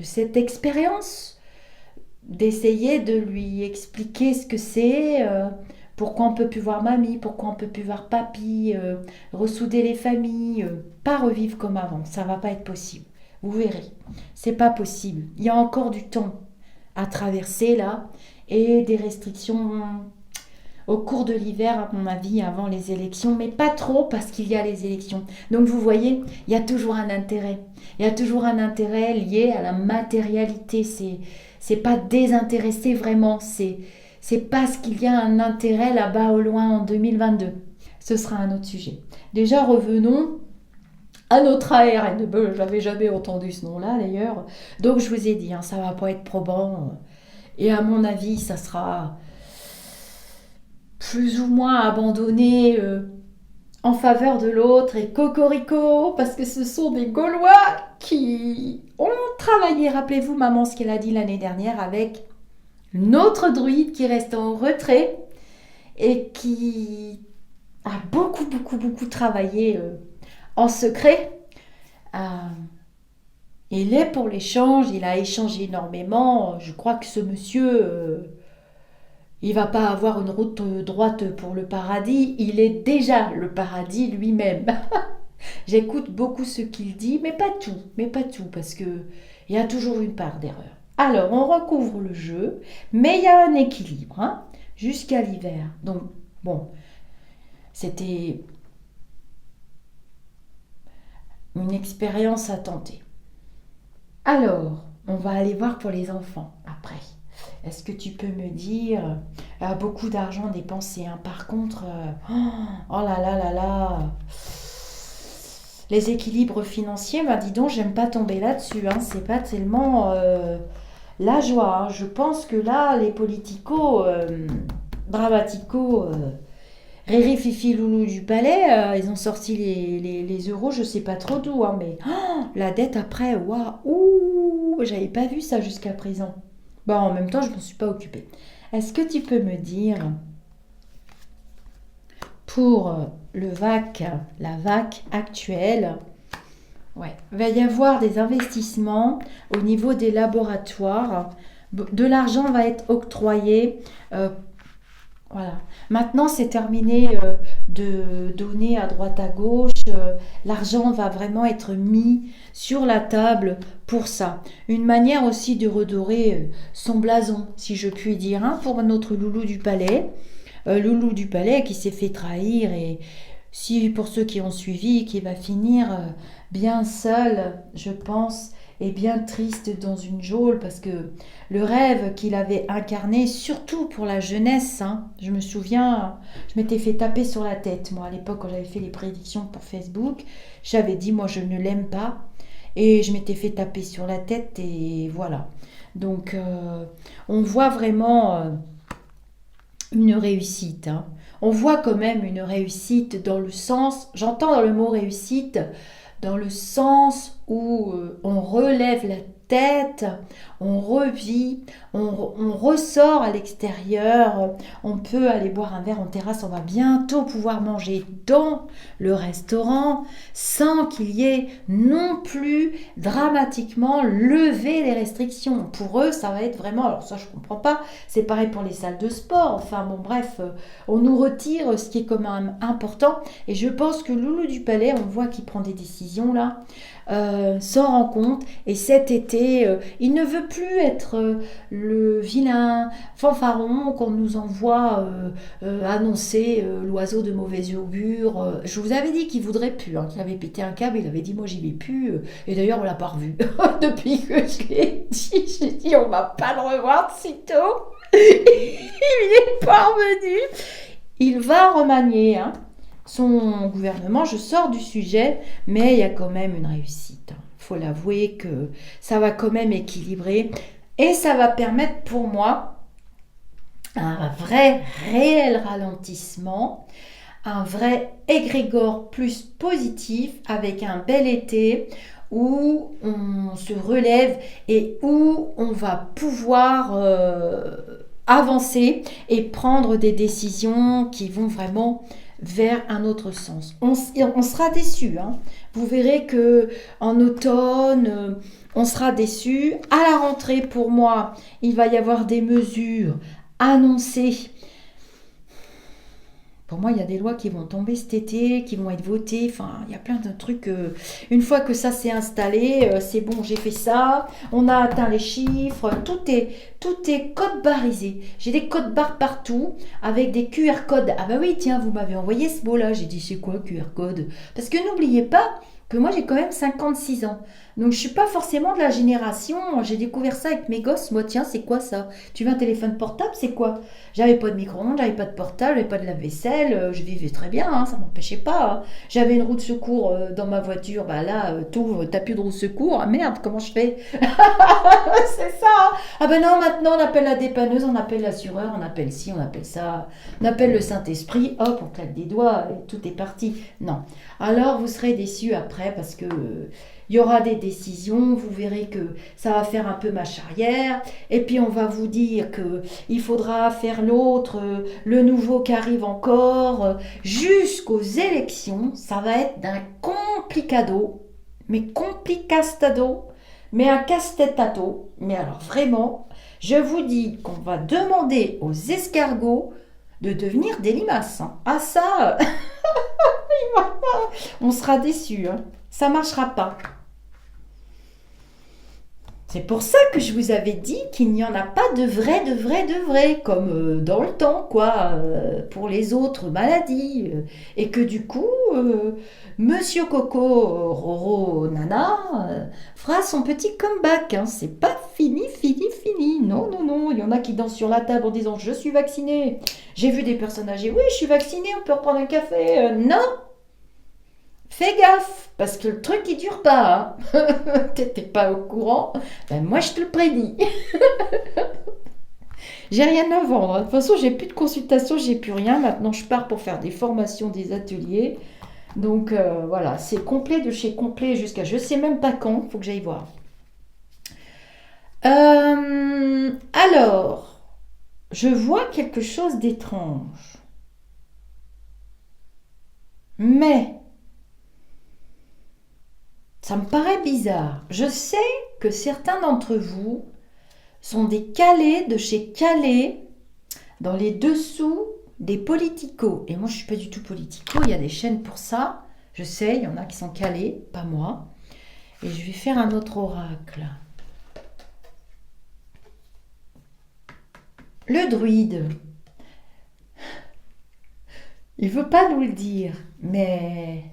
Speaker 1: cette expérience, d'essayer de lui expliquer ce que c'est, pourquoi on ne peut plus voir mamie, pourquoi on ne peut plus voir papy, ressouder les familles, pas revivre comme avant, ça ne va pas être possible. Vous verrez, c'est pas possible. Il y a encore du temps à traverser là et des restrictions au cours de l'hiver, à mon avis, avant les élections, mais pas trop parce qu'il y a les élections. Donc vous voyez, il y a toujours un intérêt. Il y a toujours un intérêt lié à la matérialité. C'est pas désintéressé vraiment. C'est parce qu'il y a un intérêt là-bas au loin en 2022. Ce sera un autre sujet. Déjà, revenons à notre ARN. Je n'avais jamais entendu ce nom-là d'ailleurs. Donc je vous ai dit, hein, ça va pas être probant. Et à mon avis, ça sera plus ou moins abandonné en faveur de l'autre et cocorico, parce que ce sont des Gaulois qui ont travaillé, rappelez-vous maman ce qu'elle a dit l'année dernière avec notre druide qui reste en retrait et qui a beaucoup travaillé en secret. Il est pour l'échange, il a échangé énormément. Je crois que ce monsieur, il va pas avoir une route droite pour le paradis, il est déjà le paradis lui-même. J'écoute beaucoup ce qu'il dit, mais pas tout, parce que il y a toujours une part d'erreur. Alors, on recouvre le jeu, mais il y a un équilibre, hein, jusqu'à l'hiver. Donc, bon, c'était une expérience à tenter. Alors, on va aller voir pour les enfants après. Est-ce que tu peux me dire beaucoup d'argent dépensé, hein. Par contre, oh là là là là, les équilibres financiers, bah dis donc, j'aime pas tomber là-dessus, hein. C'est pas tellement la joie, hein. Je pense que là, les politicos, dramaticos, Riri, Fifi, Loulou du Palais, ils ont sorti les euros, je sais pas trop d'où, hein, mais la dette après, waouh, j'avais pas vu ça jusqu'à présent. Bon, en même temps, je ne m'en suis pas occupée. Est-ce que tu peux me dire, pour la VAC actuelle, ouais, il va y avoir des investissements au niveau des laboratoires. De l'argent va être octroyé. Voilà. Maintenant, c'est terminé de donner à droite à gauche. L'argent va vraiment être mis sur la table pour ça. Une manière aussi de redorer son blason, si je puis dire, hein, pour notre Loulou du Palais. Loulou du Palais qui s'est fait trahir et si pour ceux qui ont suivi, qui va finir bien seul, je pense, et bien triste dans une geôle parce que le rêve qu'il avait incarné, surtout pour la jeunesse, hein, je me souviens, je m'étais fait taper sur la tête, moi à l'époque quand j'avais fait les prédictions pour Facebook, j'avais dit moi je ne l'aime pas et je m'étais fait taper sur la tête et voilà. Donc on voit vraiment une réussite, hein. On voit quand même une réussite dans le sens, j'entends dans le mot réussite, dans le sens où on relève la tête, on revit, on ressort à l'extérieur, on peut aller boire un verre en terrasse, on va bientôt pouvoir manger dans le restaurant sans qu'il y ait non plus dramatiquement levé les restrictions. Pour eux, ça va être vraiment, alors ça je comprends pas, c'est pareil pour les salles de sport, enfin bon bref, on nous retire ce qui est quand même important et je pense que Loulou du Palais, on voit qu'il prend des décisions là, s'en rend compte et cet été, il ne veut plus être le vilain fanfaron qu'on nous envoie annoncer l'oiseau de mauvais augure. Je vous avais dit qu'il voudrait plus, qu'il avait pété un câble, il avait dit moi j'y vais plus et d'ailleurs on l'a pas revu depuis que je l'ai dit, j'ai dit on va pas le revoir de sitôt. Il n'est pas revenu. Il va remanier son gouvernement, je sors du sujet, mais il y a quand même une réussite. Il faut l'avouer que ça va quand même équilibrer et ça va permettre pour moi un vrai, réel ralentissement, un vrai égrégore plus positif avec un bel été où on se relève et où on va pouvoir avancer et prendre des décisions qui vont vraiment vers un autre sens. On sera déçu. Vous verrez que en automne, on sera déçu. À la rentrée, pour moi, il va y avoir des mesures annoncées. Pour moi, il y a des lois qui vont tomber cet été, qui vont être votées. Enfin, il y a plein de trucs. Une fois que ça s'est installé, c'est bon, j'ai fait ça. On a atteint les chiffres. Tout est code barrisé. J'ai des codes barres partout avec des QR codes. Ah bah oui, tiens, vous m'avez envoyé ce mot-là. J'ai dit, c'est quoi QR code? Parce que n'oubliez pas que moi, j'ai quand même 56 ans. Donc, je ne suis pas forcément de la génération. J'ai découvert ça avec mes gosses. Moi, tiens, c'est quoi ça? Tu veux un téléphone portable? C'est quoi? J'avais pas de micro-ondes, j'avais pas de portable, j'avais pas de lave-vaisselle. Je vivais très bien, ça m'empêchait pas. J'avais une roue de secours dans ma voiture. Bah là, t'as plus de roue de secours. Ah merde, comment je fais? C'est ça. Ah ben non, maintenant, on appelle la dépanneuse, on appelle l'assureur, on appelle ci, on appelle ça. On appelle le Saint-Esprit. Hop, on claque des doigts et tout est parti. Non. Alors, vous serez déçus après parce que... il y aura des décisions, vous verrez que ça va faire un peu marche arrière, et puis on va vous dire qu'il faudra faire l'autre, le nouveau qui arrive encore, jusqu'aux élections, ça va être d'un complicado, mais complicastado, mais un casse-tête-tato, mais alors vraiment, je vous dis qu'on va demander aux escargots de devenir des limaces. Ah ça, on sera déçus, ça marchera pas. C'est pour ça que je vous avais dit qu'il n'y en a pas de vrai, comme dans le temps, quoi, pour les autres maladies. Et que du coup, Monsieur Coco, Roro, Nana, fera son petit comeback. C'est pas fini. Non, il y en a qui dansent sur la table en disant « Je suis vacciné ». J'ai vu des personnes âgées « Oui, je suis vacciné, on peut reprendre un café ». Non. Fais gaffe, parce que le truc il dure pas. T'étais pas au courant. Ben moi je te le prédis. J'ai rien à vendre. De toute façon, j'ai plus de consultation, j'ai plus rien. Maintenant, je pars pour faire des formations, des ateliers. Donc voilà, c'est complet de chez complet jusqu'à je sais même pas quand. Faut que j'aille voir. Alors, je vois quelque chose d'étrange. Mais ça me paraît bizarre. Je sais que certains d'entre vous sont des calés de chez calés dans les dessous des politicos. Et moi, je ne suis pas du tout politico. Il y a des chaînes pour ça. Je sais, il y en a qui sont calés, pas moi. Et je vais faire un autre oracle. Le druide. Il ne veut pas nous le dire, mais...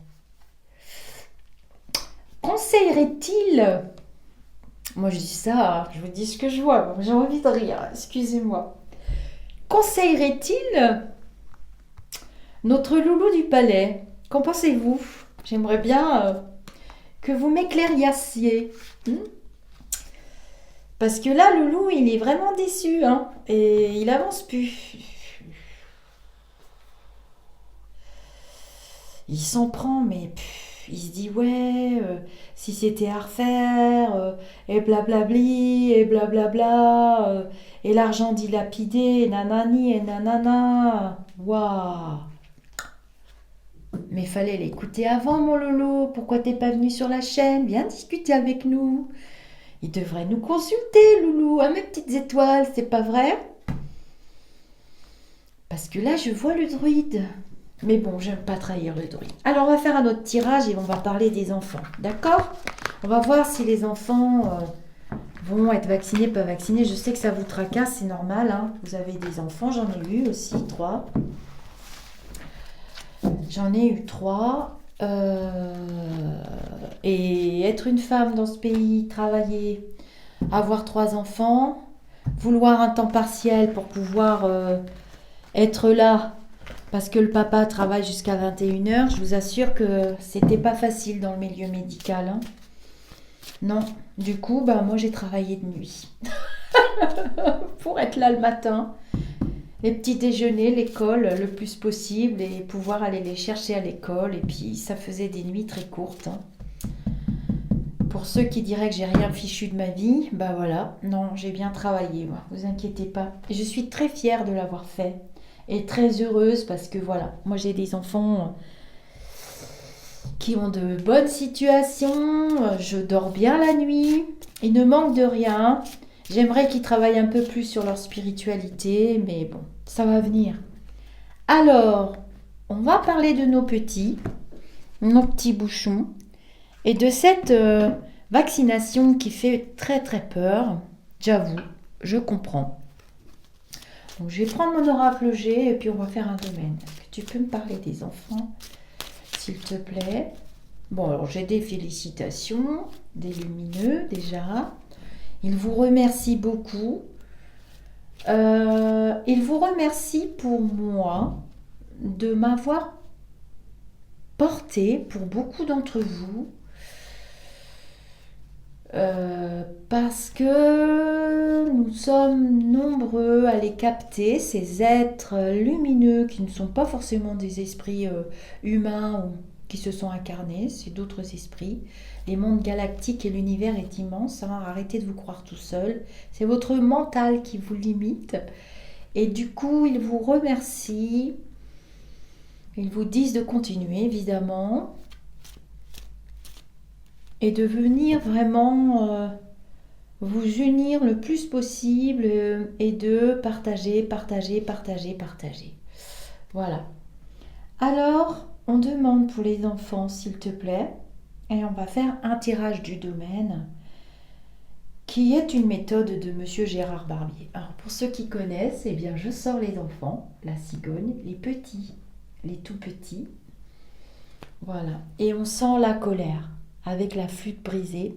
Speaker 1: conseillerait-il, moi je dis ça, je vous dis ce que je vois, j'ai envie de rire, excusez-moi. Conseillerait-il notre Loulou du Palais? Qu'en pensez-vous? J'aimerais bien que vous m'éclairiez. Parce que là, Loulou, il est vraiment déçu, et il avance plus. Il s'en prend, mais... il se dit ouais, si c'était à refaire, et blablabli, et blablabla, et l'argent dilapidé, et nanani, et nanana. Waouh! Mais fallait l'écouter avant, mon Lolo. Pourquoi t'es pas venu sur la chaîne? Viens discuter avec nous. Il devrait nous consulter, Loulou. Ah, mes petites étoiles, c'est pas vrai? Parce que là, je vois le druide. Mais bon, j'aime pas trahir le druide. Alors, on va faire un autre tirage et on va parler des enfants. D'accord? On va voir si les enfants vont être vaccinés, pas vaccinés. Je sais que ça vous tracasse, c'est normal. Hein. Vous avez des enfants, j'en ai eu aussi 3. J'en ai eu 3. Et être une femme dans ce pays, travailler, avoir 3 enfants, vouloir un temps partiel pour pouvoir être là parce que le papa travaille jusqu'à 21h, je vous assure que c'était pas facile dans le milieu médical. Hein. Non, du coup, moi j'ai travaillé de nuit pour être là le matin. Les petits déjeuners, l'école le plus possible et pouvoir aller les chercher à l'école. Et puis ça faisait des nuits très courtes. Hein. Pour ceux qui diraient que j'ai rien fichu de ma vie, voilà, non, j'ai bien travaillé, moi, vous inquiétez pas. Et je suis très fière de l'avoir fait et très heureuse parce que voilà, moi j'ai des enfants qui ont de bonnes situations, je dors bien la nuit, ils ne manquent de rien. J'aimerais qu'ils travaillent un peu plus sur leur spiritualité, mais bon, ça va venir. Alors, on va parler de nos petits bouchons, et de cette vaccination qui fait très très peur. J'avoue, je comprends. Donc, je vais prendre mon oracle G et puis on va faire un domaine. Est-ce que tu peux me parler des enfants, s'il te plaît? Bon, alors j'ai des félicitations, des lumineux déjà. Il vous remercie beaucoup. Il vous remercie pour moi de m'avoir porté pour beaucoup d'entre vous. Parce que nous sommes nombreux à les capter, ces êtres lumineux qui ne sont pas forcément des esprits humains ou qui se sont incarnés, c'est d'autres esprits. Les mondes galactiques et l'univers est immense, hein, arrêtez de vous croire tout seul, c'est votre mental qui vous limite. Et du coup, ils vous remercient, ils vous disent de continuer évidemment, et de venir vraiment vous unir le plus possible et de partager. Voilà. Alors, on demande pour les enfants, s'il te plaît, et on va faire un tirage du domaine, qui est une méthode de Monsieur Gérard Barbier. Alors, pour ceux qui connaissent, eh bien, je sors les enfants, la cigogne, les petits, les tout petits. Voilà. Et on sent la colère. Avec la flûte brisée,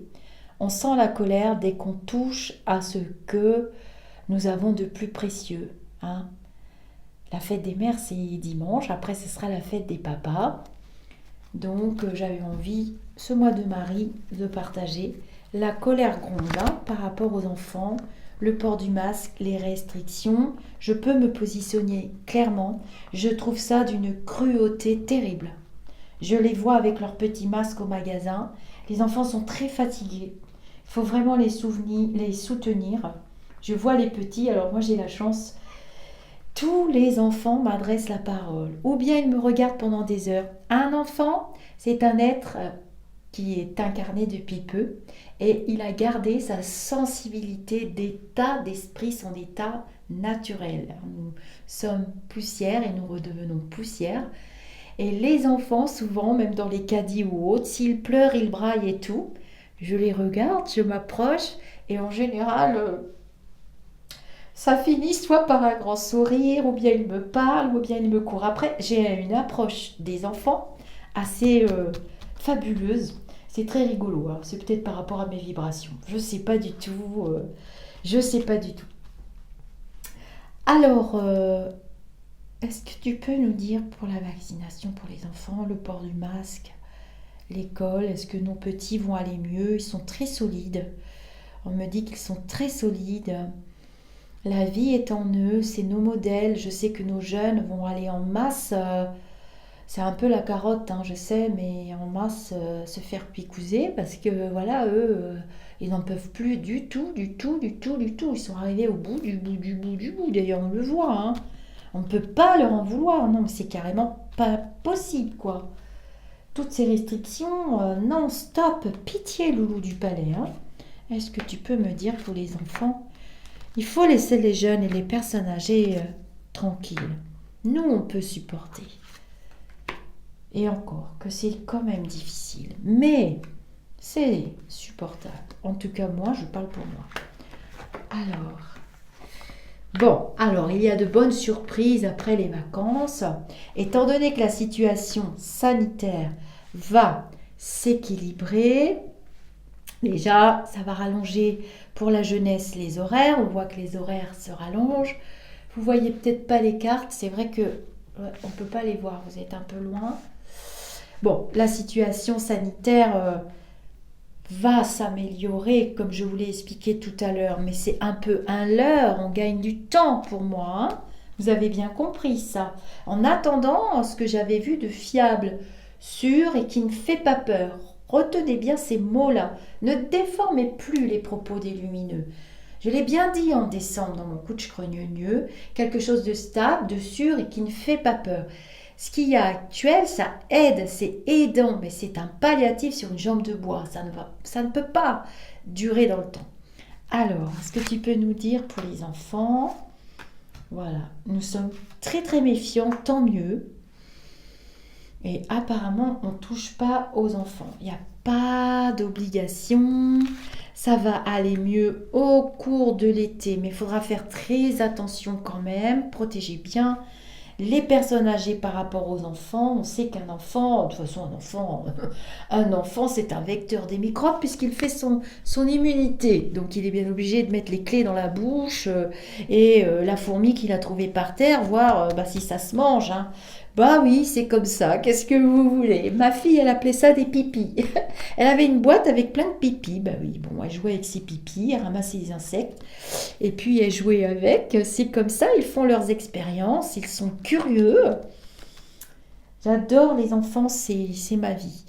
Speaker 1: on sent la colère dès qu'on touche à ce que nous avons de plus précieux. Hein. La fête des mères, c'est dimanche, après ce sera la fête des papas. Donc j'avais envie, ce mois de Marie, de partager la colère gronde par rapport aux enfants, le port du masque, les restrictions. Je peux me positionner clairement, je trouve ça d'une cruauté terrible. Je les vois avec leurs petits masques au magasin. Les enfants sont très fatigués. Il faut vraiment les soutenir. Je vois les petits, alors moi j'ai la chance. Tous les enfants m'adressent la parole. Ou bien ils me regardent pendant des heures. Un enfant, c'est un être qui est incarné depuis peu. Et il a gardé sa sensibilité d'état d'esprit, son état naturel. Nous sommes poussière et nous redevenons poussière. Et les enfants, souvent, même dans les caddies ou autres, s'ils pleurent, ils braillent et tout, je les regarde, je m'approche et en général, ça finit soit par un grand sourire, ou bien ils me parlent, ou bien ils me courent après. J'ai une approche des enfants assez fabuleuse. C'est très rigolo. Alors, c'est peut-être par rapport à mes vibrations. Je sais pas du tout. Alors... est-ce que tu peux nous dire pour la vaccination pour les enfants, le port du masque, l'école, est-ce que nos petits vont aller mieux? Ils sont très solides. On me dit qu'ils sont très solides. La vie est en eux, c'est nos modèles. Je sais que nos jeunes vont aller en masse C'est un peu la carotte, hein, je sais, mais en masse, se faire picouser parce que voilà, eux, ils n'en peuvent plus du tout, du tout, du tout, du tout. Ils sont arrivés au bout, du bout, du bout, du bout. D'ailleurs, on le voit, hein. On ne peut pas leur en vouloir. Non, mais c'est carrément pas possible, quoi. Toutes ces restrictions, non, stop, pitié, loulou du palais, hein. Est-ce que tu peux me dire pour les enfants, il faut laisser les jeunes et les personnes âgées tranquilles. Nous, on peut supporter. Et encore, que c'est quand même difficile. Mais c'est supportable. En tout cas, moi, je parle pour moi. Alors, il y a de bonnes surprises après les vacances. Étant donné que la situation sanitaire va s'équilibrer, déjà, ça va rallonger pour la jeunesse les horaires. On voit que les horaires se rallongent. Vous voyez peut-être pas les cartes. C'est vrai que on peut pas les voir. Vous êtes un peu loin. Bon, la situation sanitaire va s'améliorer, comme je vous l'ai expliqué tout à l'heure, mais c'est un peu un leurre, on gagne du temps pour moi, hein. Vous avez bien compris ça. En attendant ce que j'avais vu de fiable, sûr et qui ne fait pas peur. Retenez bien ces mots-là. Ne déformez plus les propos des lumineux. Je l'ai bien dit en décembre dans mon couch crogneux, quelque chose de stable, de sûr et qui ne fait pas peur. Ce qu'il y a actuel, ça aide, c'est aidant, mais c'est un palliatif sur une jambe de bois. Ça ne peut pas durer dans le temps. Alors, est-ce que tu peux nous dire pour les enfants? Voilà, nous sommes très très méfiants, tant mieux. Et apparemment, on ne touche pas aux enfants. Il n'y a pas d'obligation. Ça va aller mieux au cours de l'été, mais il faudra faire très attention quand même. Protégez bien les personnes âgées par rapport aux enfants. On sait qu'un enfant, de toute façon un enfant c'est un vecteur des microbes puisqu'il fait son immunité. Donc il est bien obligé de mettre les clés dans la bouche et la fourmi qu'il a trouvée par terre, voir si ça se mange, hein. Bah oui, c'est comme ça. Qu'est-ce que vous voulez? Ma fille, elle appelait ça des pipis. Elle avait une boîte avec plein de pipis. Bah oui, bon, elle jouait avec ses pipis, elle ramassait les insectes. Et puis elle jouait avec. C'est comme ça, ils font leurs expériences, ils sont curieux. J'adore les enfants, c'est ma vie.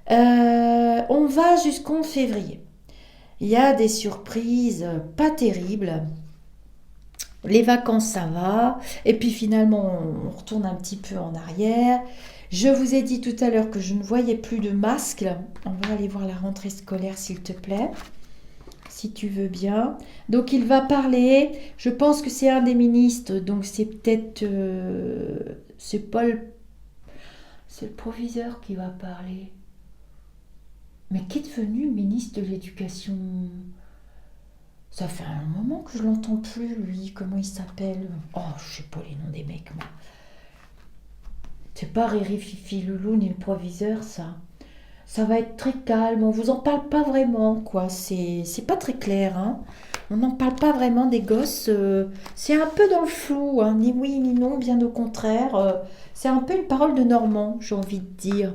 Speaker 1: On va jusqu'en février. Il y a des surprises pas terribles. Les vacances, ça va. Et puis finalement, on retourne un petit peu en arrière. Je vous ai dit tout à l'heure que je ne voyais plus de masques. On va aller voir la rentrée scolaire, s'il te plaît, si tu veux bien. Donc, il va parler. Je pense que c'est un des ministres. Donc, c'est peut-être... c'est pas le... C'est le proviseur qui va parler. Mais qui est devenu ministre de l'Éducation? Ça fait un moment que je l'entends plus, lui. Comment il s'appelle? Oh, je sais pas les noms des mecs, moi. C'est pas Riri, Fifi, Loulou, ni le proviseur, ça. Ça va être très calme. On vous en parle pas vraiment, quoi. C'est pas très clair, hein. On n'en parle pas vraiment des gosses. C'est un peu dans le flou, hein. Ni oui, ni non, bien au contraire. C'est un peu une parole de Normand, j'ai envie de dire.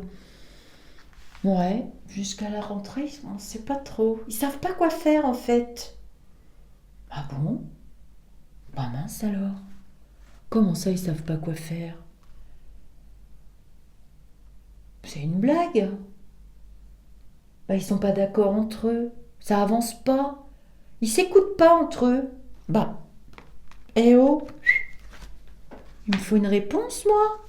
Speaker 1: Ouais, jusqu'à la rentrée, on ne sait pas trop. Ils savent pas quoi faire, en fait. Ah bon? Bah mince alors. Comment ça, ils savent pas quoi faire? C'est une blague. Bah ils sont pas d'accord entre eux. Ça avance pas. Ils s'écoutent pas entre eux. Bah, eh oh, il me faut une réponse, moi.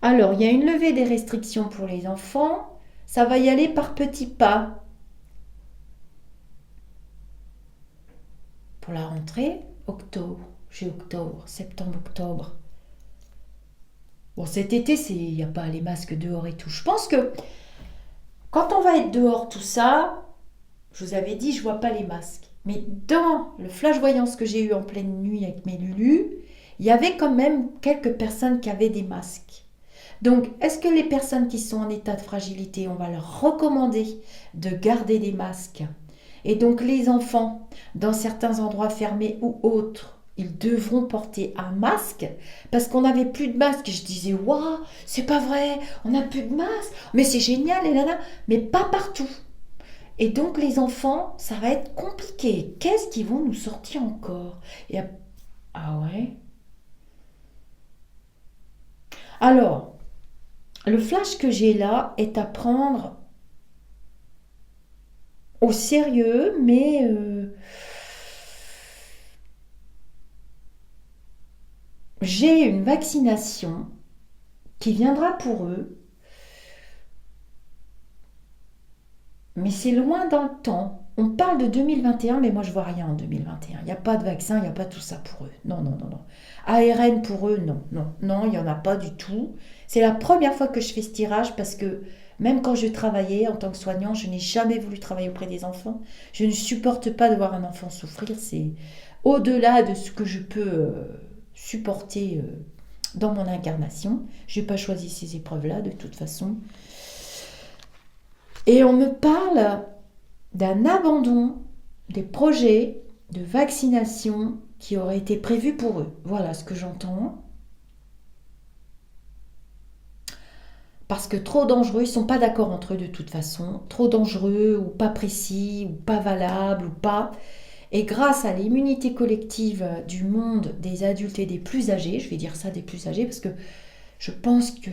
Speaker 1: Alors, il y a une levée des restrictions pour les enfants. Ça va y aller par petits pas. Pour la rentrée, octobre. J'ai octobre, septembre, octobre. Bon, cet été, il n'y a pas les masques dehors et tout. Je pense que quand on va être dehors, tout ça, je vous avais dit, je vois pas les masques. Mais dans le flash voyance que j'ai eu en pleine nuit avec mes lulus, il y avait quand même quelques personnes qui avaient des masques. Donc, est-ce que les personnes qui sont en état de fragilité, on va leur recommander de garder des masques? Et donc, les enfants, dans certains endroits fermés ou autres, ils devront porter un masque parce qu'on n'avait plus de masque. Je disais, waouh, c'est pas vrai, on n'a plus de masque, mais c'est génial, et là, mais pas partout. Et donc, les enfants, ça va être compliqué. Qu'est-ce qu'ils vont nous sortir encore? Ah ouais? Alors, le flash que j'ai là est à prendre au sérieux, mais j'ai une vaccination qui viendra pour eux, mais c'est loin dans le temps. On parle de 2021, mais moi je vois rien en 2021. Il n'y a pas de vaccin, il n'y a pas tout ça pour eux. Non, non, non, non. ARN pour eux, non, non, non, il n'y en a pas du tout. C'est la première fois que je fais ce tirage parce que même quand je travaillais en tant que soignant, je n'ai jamais voulu travailler auprès des enfants. Je ne supporte pas de voir un enfant souffrir. C'est au-delà de ce que je peux supporter dans mon incarnation. Je n'ai pas choisi ces épreuves-là de toute façon. Et on me parle d'un abandon des projets de vaccination qui auraient été prévus pour eux. Voilà ce que j'entends. Parce que trop dangereux, ils ne sont pas d'accord entre eux de toute façon. Trop dangereux ou pas précis ou pas valable ou pas. Et grâce à l'immunité collective du monde des adultes et des plus âgés, je vais dire ça des plus âgés parce que je pense que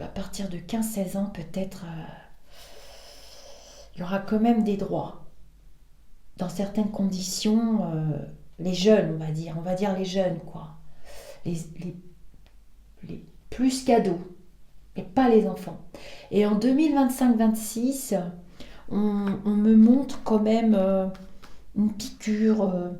Speaker 1: à partir de 15-16 ans peut-être il y aura quand même des droits. Dans certaines conditions, les jeunes, on va dire les jeunes, quoi. Les, les, les plus cadeaux, et pas les enfants. Et en 2025-26, on me montre quand même une piqûre,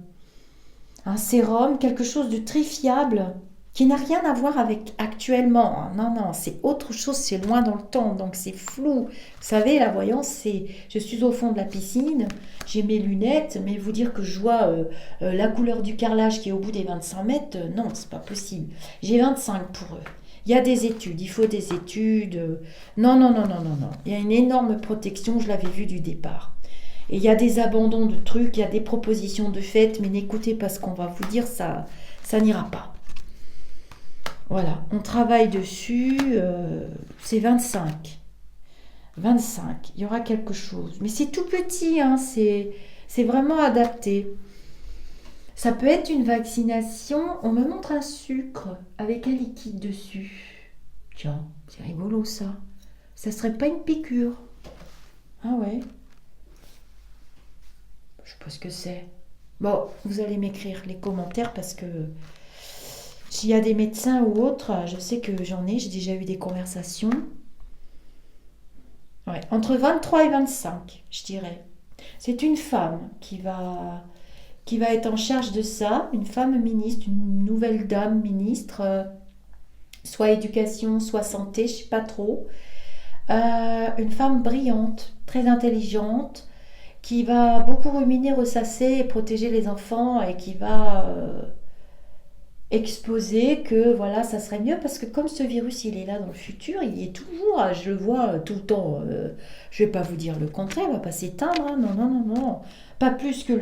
Speaker 1: un sérum, quelque chose de très fiable qui n'a rien à voir avec actuellement, hein. Non, non, c'est autre chose, c'est loin dans le temps, donc c'est flou. Vous savez, la voyance, c'est je suis au fond de la piscine, j'ai mes lunettes, mais vous dire que je vois la couleur du carrelage qui est au bout des 25 mètres, non, c'est pas possible. J'ai 25 pour eux. Il y a des études, il faut des études. Non, non, non, non, non, non. Il y a une énorme protection, je l'avais vu du départ. Et il y a des abandons de trucs, il y a des propositions de fête, mais n'écoutez pas ce qu'on va vous dire, ça n'ira pas. Voilà, on travaille dessus, c'est 25. 25, il y aura quelque chose. Mais c'est tout petit, hein, c'est vraiment adapté. Ça peut être une vaccination, on me montre un sucre avec un liquide dessus. Tiens, c'est rigolo ça. Ça serait pas une piqûre. Ah ouais, je sais pas ce que c'est. Bon, vous allez m'écrire les commentaires parce que s'il y a des médecins ou autres, je sais que j'ai déjà eu des conversations. Ouais, entre 23 et 25, je dirais. C'est une femme qui va être en charge de ça, une femme ministre, une nouvelle dame ministre, soit éducation, soit santé, je sais pas trop. Une femme brillante, très intelligente, qui va beaucoup ruminer, ressasser et protéger les enfants et qui va exposer que voilà, ça serait mieux parce que comme ce virus il est là dans le futur, il y est toujours, je le vois tout le temps. Je vais pas vous dire le contraire, il va pas s'éteindre, hein, non, non, non, non. Pas plus que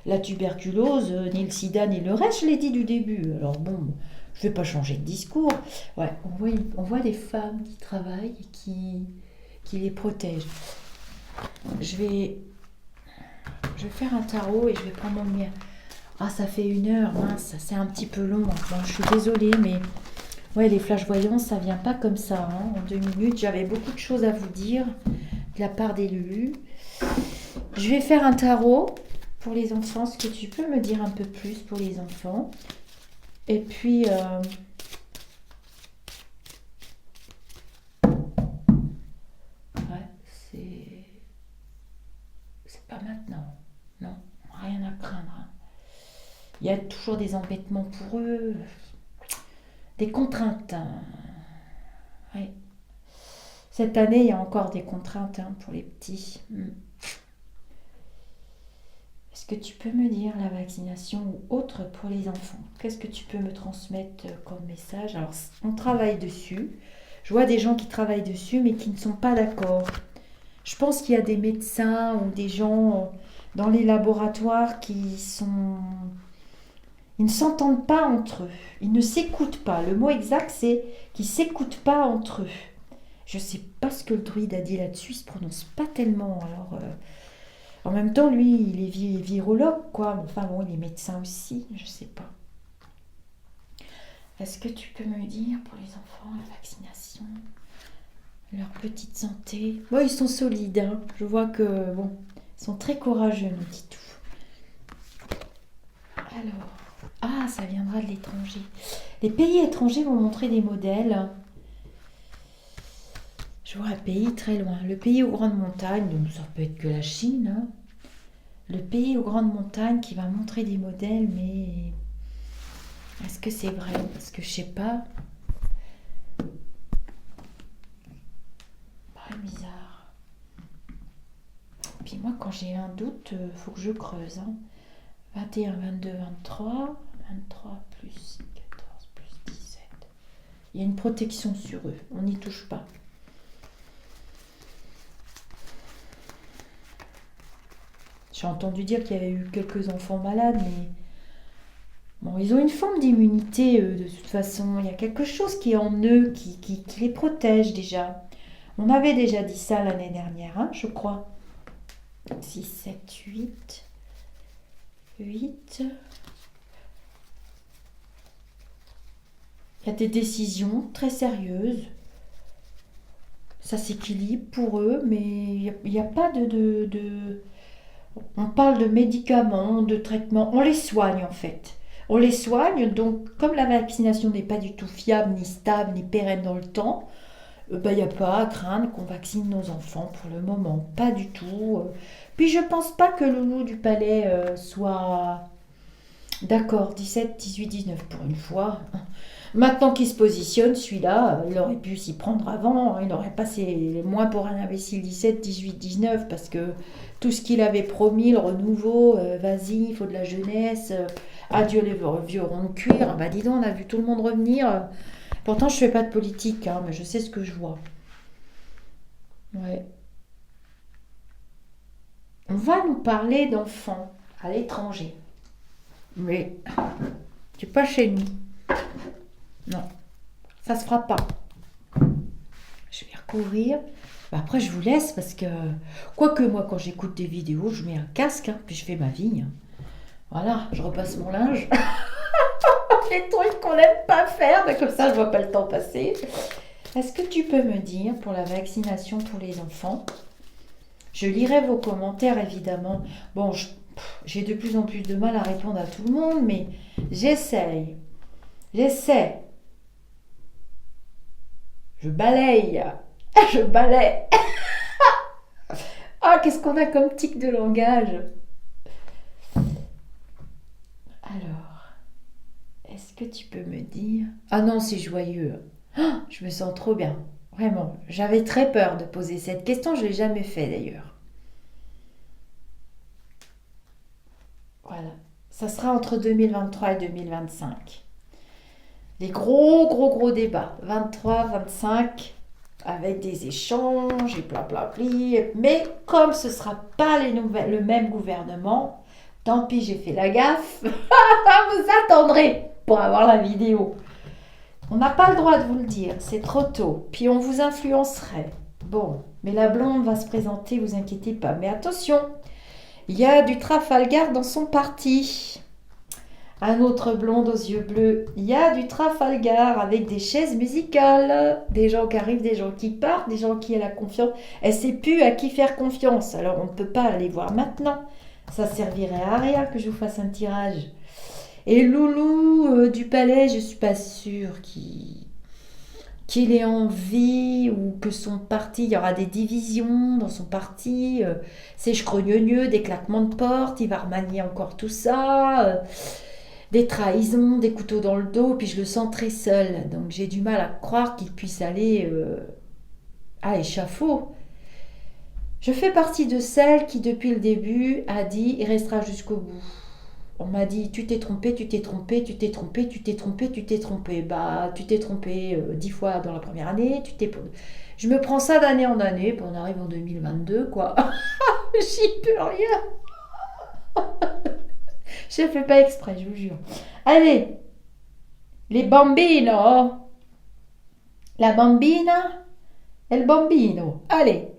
Speaker 1: la tuberculose, ni le sida, ni le reste, je l'ai dit du début. Alors bon, je vais pas changer de discours. Ouais, on voit des femmes qui travaillent et qui les protègent. Je vais faire un tarot et je vais prendre mon mien. Ah, ça fait 1 heure, mince, c'est un petit peu long. Bon, je suis désolée, mais ouais, les flash voyances, ça vient pas comme ça, hein. En 2 minutes, j'avais beaucoup de choses à vous dire de la part des Lulu. Je vais faire un tarot pour les enfants. Est-ce que tu peux me dire un peu plus pour les enfants? Et puis, ouais, c'est pas maintenant. Non, rien à craindre, hein. Il y a toujours des embêtements pour eux, des contraintes, hein. Ouais. Cette année, il y a encore des contraintes, hein, pour les petits. Est-ce que tu peux me dire la vaccination ou autre pour les enfants? Qu'est-ce que tu peux me transmettre comme message? Alors, on travaille dessus. Je vois des gens qui travaillent dessus, mais qui ne sont pas d'accord. Je pense qu'il y a des médecins ou des gens dans les laboratoires ils ne s'entendent pas entre eux. Ils ne s'écoutent pas. Le mot exact, c'est qu'ils ne s'écoutent pas entre eux. Je ne sais pas ce que le druide a dit là-dessus. Il ne se prononce pas tellement. Alors, en même temps, lui, il est virologue, quoi. Enfin bon, il est médecin aussi. Je ne sais pas. Est-ce que tu peux me dire pour les enfants, la vaccination, leur petite santé? Bon, ils sont solides, hein. Je vois que, bon, ils sont très courageux, nos petits tout. Alors, ça viendra de l'étranger. Les pays étrangers vont montrer des modèles. Je vois un pays très loin. Le pays aux grandes montagnes, donc ça peut être que la Chine, hein. Le pays aux grandes montagnes qui va montrer des modèles, mais est-ce que c'est vrai? Parce que je sais pas. Très bizarre. Puis moi, quand j'ai un doute, faut que je creuse, hein. 21, 22, 23, 23 plus 14 plus 17. Il y a une protection sur eux, on n'y touche pas. J'ai entendu dire qu'il y avait eu quelques enfants malades, mais bon, ils ont une forme d'immunité, de toute façon. Il y a quelque chose qui est en eux, qui les protège déjà. On avait déjà dit ça l'année dernière, hein, je crois. 6, 7, 8. 8. Il y a des décisions très sérieuses. Ça s'équilibre pour eux, mais il n'y a pas de... On parle de médicaments, de traitements. On les soigne en fait. On les soigne, donc comme la vaccination n'est pas du tout fiable, ni stable, ni pérenne dans le temps, il n'y a pas à craindre qu'on vaccine nos enfants pour le moment. Pas du tout. Puis je pense pas que le loup du palais soit d'accord. 17, 18, 19 pour une fois. Maintenant qu'il se positionne, celui-là, il aurait pu s'y prendre avant. Il n'aurait pas moins pour un imbécile 17, 18, 19 parce que tout ce qu'il avait promis, le renouveau, vas-y, il faut de la jeunesse, adieu les vieux ronds de cuir. Bah dis donc, on a vu tout le monde revenir. Pourtant, je fais pas de politique, hein, mais je sais ce que je vois. Ouais. On va nous parler d'enfants à l'étranger. Mais c'est pas chez nous. Non, ça se fera pas. Je vais recouvrir. Après, je vous laisse parce que, quoique moi, quand j'écoute des vidéos, je mets un casque, hein, puis je fais ma vie. Voilà, je repasse mon linge. Les trucs qu'on n'aime pas faire, mais comme ça, je vois pas le temps passer. Est-ce que tu peux me dire, pour la vaccination pour les enfants, je lirai vos commentaires, évidemment. Bon, j'ai de plus en plus de mal à répondre à tout le monde, mais j'essaye. J'essaie. Je balaye. Je balaye. Ah, qu'est-ce qu'on a comme tic de langage. Alors, est-ce que tu peux me dire... Ah non, c'est joyeux. Ah, je me sens trop bien. Vraiment, j'avais très peur de poser cette question. Je ne l'ai jamais fait d'ailleurs. Voilà. Ça sera entre 2023 et 2025. Des gros débats. 23, 25, avec des échanges et blablabli. Mais comme ce ne sera pas le même gouvernement, tant pis, j'ai fait la gaffe. Vous attendrez pour avoir la vidéo. On n'a pas le droit de vous le dire, c'est trop tôt. Puis on vous influencerait. Bon, mais la blonde va se présenter, vous inquiétez pas. Mais attention, il y a du Trafalgar dans son parti. Un autre blonde aux yeux bleus. Il y a du Trafalgar avec des chaises musicales. Des gens qui arrivent, des gens qui partent, des gens qui ont la confiance. Elle ne sait plus à qui faire confiance. Alors on ne peut pas aller voir maintenant. Ça servirait à rien que je vous fasse un tirage. Et Loulou du palais, je ne suis pas sûre qu'il ait envie ou que son parti, il y aura des divisions dans son parti. C'est chrogneux, des claquements de porte, il va remanier encore tout ça. Des trahisons, des couteaux dans le dos, puis je le sens très seul. Donc j'ai du mal à croire qu'il puisse aller à l'échafaud. Je fais partie de celle qui, depuis le début, a dit « il restera jusqu'au bout ». On m'a dit « tu t'es trompé, tu t'es trompé, tu t'es trompé, tu t'es trompé, tu t'es trompé ». Bah, tu t'es trompé 10 fois dans la première année. Je me prends ça d'année en année, puis on arrive en 2022, quoi. J'y peux rien. Je ne fais pas exprès, je vous jure. Allez, les bambinos. La bambina, el bambino. Allez.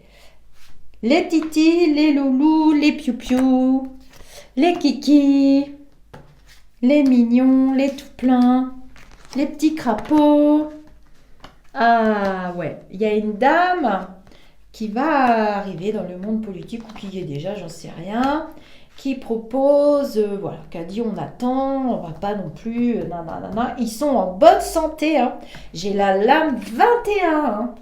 Speaker 1: Les titis, les loulous, les piou-piou, les kikis, les mignons, les tout pleins. Les petits crapauds. Ah ouais, il y a une dame qui va arriver dans le monde politique ou qui y est déjà, j'en sais rien, qui propose, voilà, qui a dit on attend, on va pas non plus, nanana. Ils sont en bonne santé, hein. J'ai la lame 21, hein.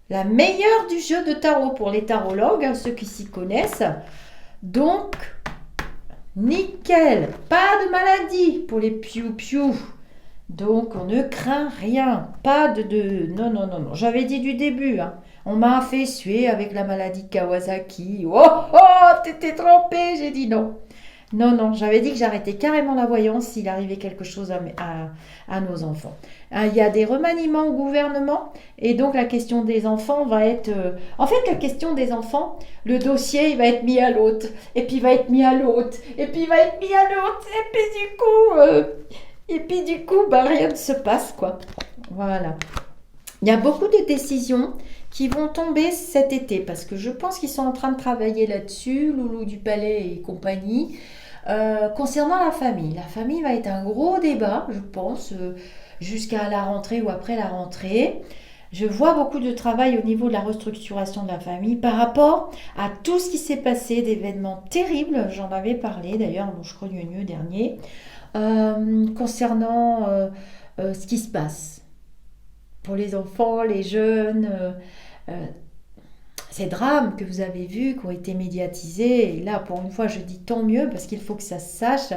Speaker 1: La meilleure du jeu de tarot pour les tarologues, hein, ceux qui s'y connaissent. Donc, nickel, pas de maladie pour les piou-piou. Donc, on ne craint rien. Pas de... Non, non, non, non. J'avais dit du début, hein. On m'a fait suer avec la maladie Kawasaki. Oh, oh, t'étais trompée. J'ai dit non. Non, non, j'avais dit que j'arrêtais carrément la voyance s'il arrivait quelque chose à nos enfants. Il y a des remaniements au gouvernement et donc la question des enfants va être... En fait, la question des enfants, le dossier, il va être mis à l'autre, et puis il va être mis à l'autre, et puis il va être mis à l'autre, et puis du coup, bah, rien ne se passe, quoi. Voilà. Il y a beaucoup de décisions qui vont tomber cet été parce que je pense qu'ils sont en train de travailler là-dessus, Loulou du Palais et compagnie. Concernant la famille va être un gros débat, je pense, jusqu'à la rentrée ou après la rentrée. Je vois beaucoup de travail au niveau de la restructuration de la famille par rapport à tout ce qui s'est passé d'événements terribles. J'en avais parlé d'ailleurs dans Je crois mieux dernier, concernant ce qui se passe pour les enfants, les jeunes. Ces drames que vous avez vus, qui ont été médiatisés, et là pour une fois je dis tant mieux parce qu'il faut que ça se sache,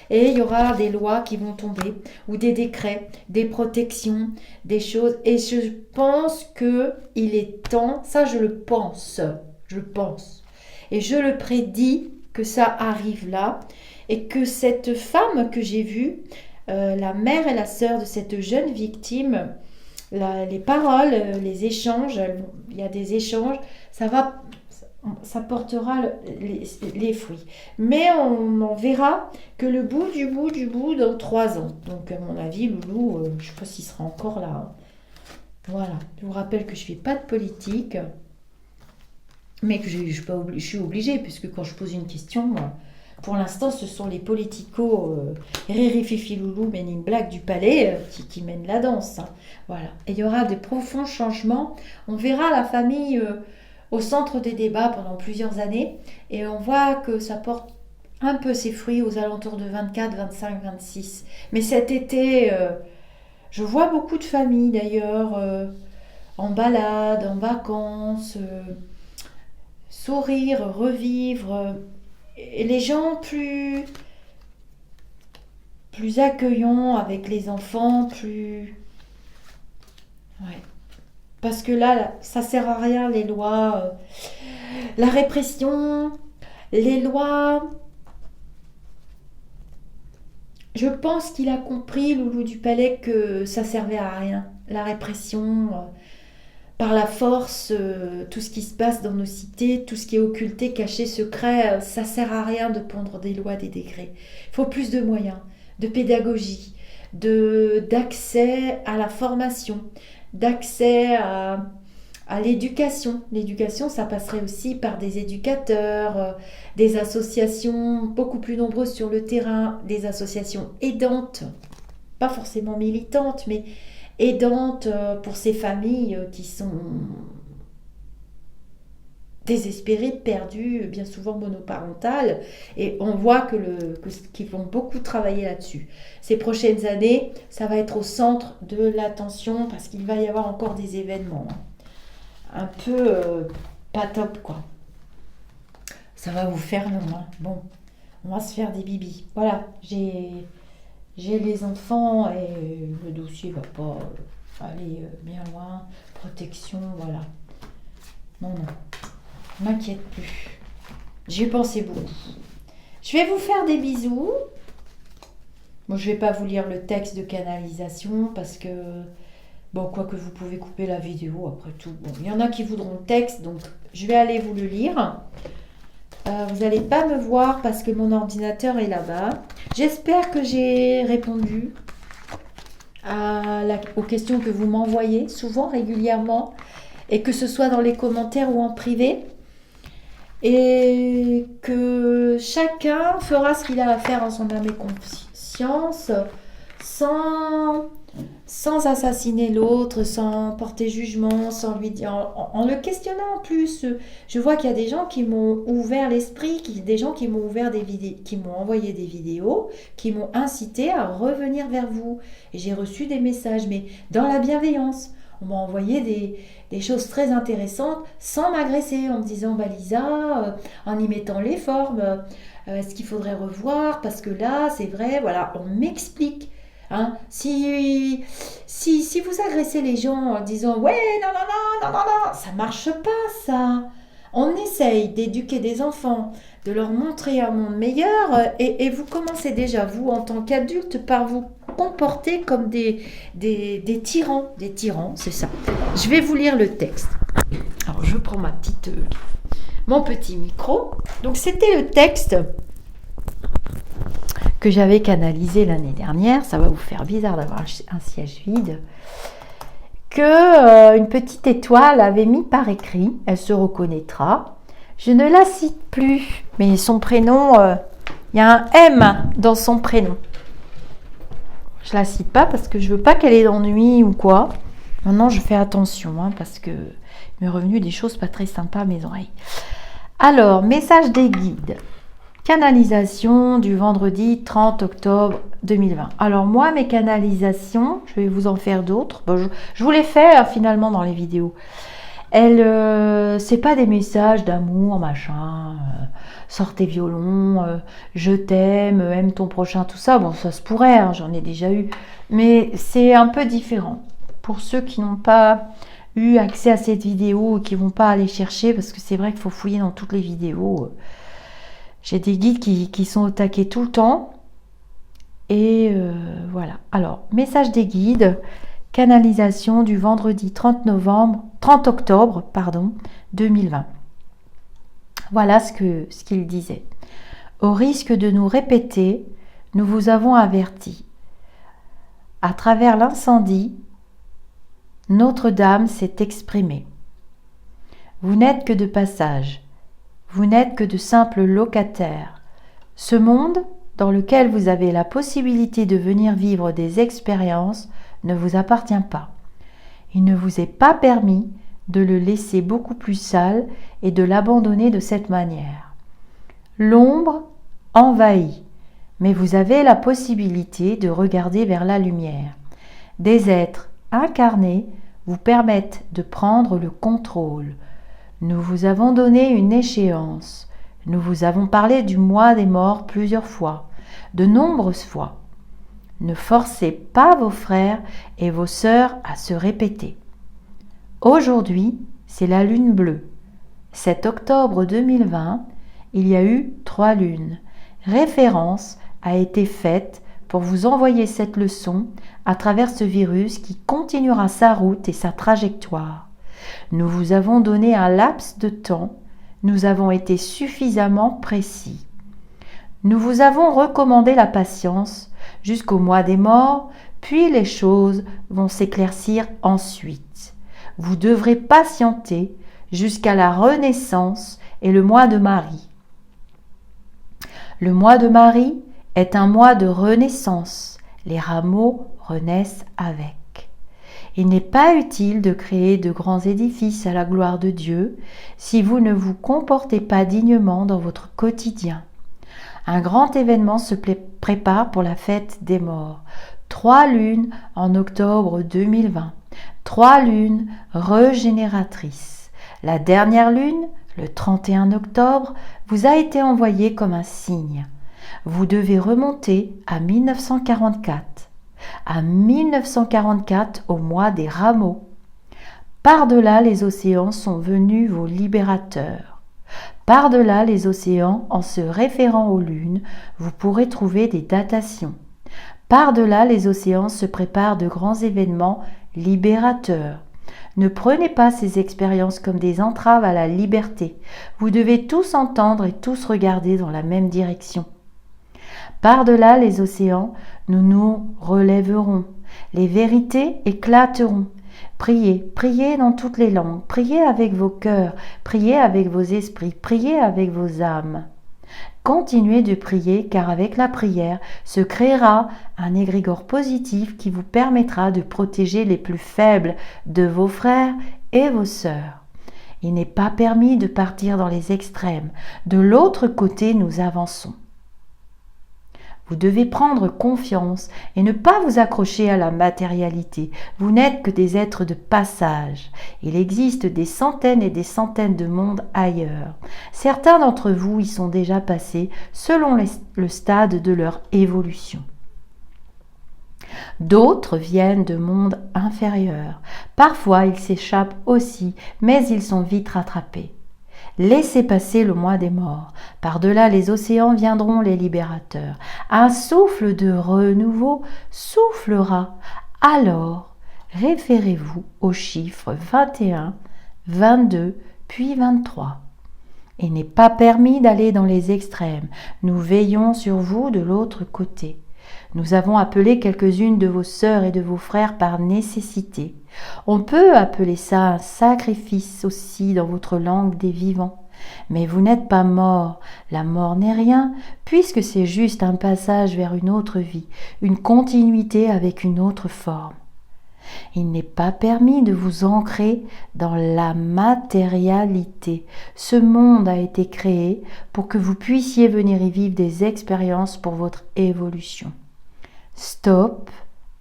Speaker 1: et il y aura des lois qui vont tomber, ou des décrets, des protections, des choses, et je pense que il est temps, ça je pense, et je le prédis que ça arrive là, et que cette femme que j'ai vue, la mère et la sœur de cette jeune victime, les paroles, les échanges, il y a des échanges, ça portera les fruits. Mais on en verra que le bout du bout dans 3 ans. Donc à mon avis, Loulou, je ne sais pas s'il sera encore là, hein. Voilà, je vous rappelle que je ne fais pas de politique, mais que je suis obligée, puisque quand je pose une question... Pour l'instant, ce sont les politicos Riri Fifi Loulou, Men in Black du Palais qui mènent la danse, hein. Voilà. Et il y aura des profonds changements. On verra la famille au centre des débats pendant plusieurs années. Et on voit que ça porte un peu ses fruits aux alentours de 24, 25, 26. Mais cet été, je vois beaucoup de familles d'ailleurs en balade, en vacances, sourire, revivre... Et les gens plus accueillants avec les enfants, plus... Ouais. Parce que là, ça sert à rien les lois, la répression, les lois... Je pense qu'il a compris, Loulou du Palais, que ça servait à rien. La répression... par la force, tout ce qui se passe dans nos cités, tout ce qui est occulté, caché, secret, ça sert à rien de pondre des lois, des décrets. Il faut plus de moyens, de pédagogie, d'accès à la formation, d'accès à l'éducation. L'éducation, ça passerait aussi par des éducateurs, des associations beaucoup plus nombreuses sur le terrain, des associations aidantes, pas forcément militantes, mais aidante pour ces familles qui sont désespérées, perdues, bien souvent monoparentales. Et on voit qu'ils vont beaucoup travailler là-dessus. Ces prochaines années, ça va être au centre de l'attention parce qu'il va y avoir encore des événements un peu pas top, quoi. Ça va vous faire long, hein. Bon, on va se faire des bibis. Voilà, j'ai les enfants et le dossier va pas aller bien loin. Protection, voilà. Non, m'inquiète plus. J'y ai pensé beaucoup. Je vais vous faire des bisous. Bon, je vais pas vous lire le texte de canalisation parce que, bon, quoique vous pouvez couper la vidéo après tout. Bon, il y en a qui voudront le texte, donc je vais aller vous le lire. Vous n'allez pas me voir parce que mon ordinateur est là-bas. J'espère que j'ai répondu aux questions que vous m'envoyez souvent, régulièrement, et que ce soit dans les commentaires ou en privé. Et que chacun fera ce qu'il a à faire en son âme et conscience, sans sans assassiner l'autre, sans porter jugement, sans lui dire, en le questionnant en plus. Je vois qu'il y a des gens qui m'ont ouvert l'esprit, des gens qui m'ont ouvert des vidéos, qui m'ont envoyé des vidéos, qui m'ont incité à revenir vers vous. Et j'ai reçu des messages, mais dans la bienveillance. On m'a envoyé des choses très intéressantes sans m'agresser, en me disant, bah Lisa, en y mettant les formes, est-ce qu'il faudrait revoir, parce que là, c'est vrai, voilà, on m'explique. Hein, si vous agressez les gens en disant ouais, non, non, non, non, non, non, ça marche pas ça. On essaye d'éduquer des enfants, de leur montrer un monde meilleur et vous commencez déjà, vous, en tant qu'adulte, par vous comporter comme des tyrans. Des tyrans, c'est ça. Je vais vous lire le texte. Alors, je prends mon petit micro. Donc, c'était le texte que j'avais canalisé l'année dernière. Ça va vous faire bizarre d'avoir un siège vide. Que une petite étoile avait mis par écrit. Elle se reconnaîtra. Je ne la cite plus, mais son prénom, il y a un M dans son prénom. Je la cite pas parce que je veux pas qu'elle ait d'ennui ou quoi. Maintenant, je fais attention parce que il m'est revenu des choses pas très sympas à mes oreilles. Alors, message des guides. Canalisation du vendredi 30 octobre 2020. Alors moi, mes canalisations, je vais vous en faire d'autres. Bon, je vous les fais finalement dans les vidéos. C'est pas des messages d'amour, machin, sors tes violons, je t'aime, aime ton prochain, tout ça. Bon, ça se pourrait, j'en ai déjà eu. Mais c'est un peu différent. Pour ceux qui n'ont pas eu accès à cette vidéo ou qui vont pas aller chercher, parce que c'est vrai qu'il faut fouiller dans toutes les vidéos. J'ai des guides qui sont au taquet tout le temps. Et voilà. Alors, message des guides. Canalisation du vendredi 30 octobre 2020. Voilà ce qu'il disait. Au risque de nous répéter, nous vous avons averti. À travers l'incendie, Notre-Dame s'est exprimée. Vous n'êtes que de passage. Vous n'êtes que de simples locataires. Ce monde, dans lequel vous avez la possibilité de venir vivre des expériences, ne vous appartient pas. Il ne vous est pas permis de le laisser beaucoup plus sale et de l'abandonner de cette manière. L'ombre envahit, mais vous avez la possibilité de regarder vers la lumière. Des êtres incarnés vous permettent de prendre le contrôle. Nous vous avons donné une échéance. Nous vous avons parlé du mois des morts plusieurs fois, de nombreuses fois. Ne forcez pas vos frères et vos sœurs à se répéter. Aujourd'hui, c'est la lune bleue. 7 octobre 2020, il y a eu 3 lunes. Référence a été faite pour vous envoyer cette leçon à travers ce virus qui continuera sa route et sa trajectoire. Nous vous avons donné un laps de temps, nous avons été suffisamment précis. Nous vous avons recommandé la patience jusqu'au mois des morts, puis les choses vont s'éclaircir ensuite. Vous devrez patienter jusqu'à la renaissance et le mois de Marie. Le mois de Marie est un mois de renaissance. Les rameaux renaissent avec. Il n'est pas utile de créer de grands édifices à la gloire de Dieu si vous ne vous comportez pas dignement dans votre quotidien. Un grand événement se prépare pour la fête des morts. 3 lunes en octobre 2020. 3 lunes régénératrices. La dernière lune, le 31 octobre, vous a été envoyée comme un signe. Vous devez remonter à 1944. À 1944 au mois des rameaux. Par-delà les océans sont venus vos libérateurs. Par-delà les océans, en se référant aux lunes, vous pourrez trouver des datations. Par-delà les océans se préparent de grands événements libérateurs. Ne prenez pas ces expériences comme des entraves à la liberté. Vous devez tous entendre et tous regarder dans la même direction. Par-delà les océans, nous nous relèverons. Les vérités éclateront. Priez, priez dans toutes les langues, priez avec vos cœurs, priez avec vos esprits, priez avec vos âmes. continuez de prier car avec la prière se créera un égrégore positif qui vous permettra de protéger les plus faibles de vos frères et vos sœurs. Il n'est pas permis de partir dans les extrêmes. De l'autre côté, nous avançons. Vous devez prendre confiance et ne pas vous accrocher à la matérialité. Vous n'êtes que des êtres de passage. Il existe des centaines et des centaines de mondes ailleurs. Certains d'entre vous y sont déjà passés selon le stade de leur évolution. D'autres viennent de mondes inférieurs. Parfois, ils s'échappent aussi, mais ils sont vite rattrapés. Laissez passer le mois des morts. Par-delà les océans viendront les libérateurs. Un souffle de renouveau soufflera. Alors, référez-vous aux chiffres 21, 22, puis 23. Il n'est pas permis d'aller dans les extrêmes. Nous veillons sur vous de l'autre côté. Nous avons appelé quelques-unes de vos sœurs et de vos frères par nécessité. On peut appeler ça un sacrifice aussi dans votre langue des vivants. Mais vous n'êtes pas mort. La mort n'est rien, puisque c'est juste un passage vers une autre vie, une continuité avec une autre forme. Il n'est pas permis de vous ancrer dans la matérialité. Ce monde a été créé pour que vous puissiez venir y vivre des expériences pour votre évolution. Stop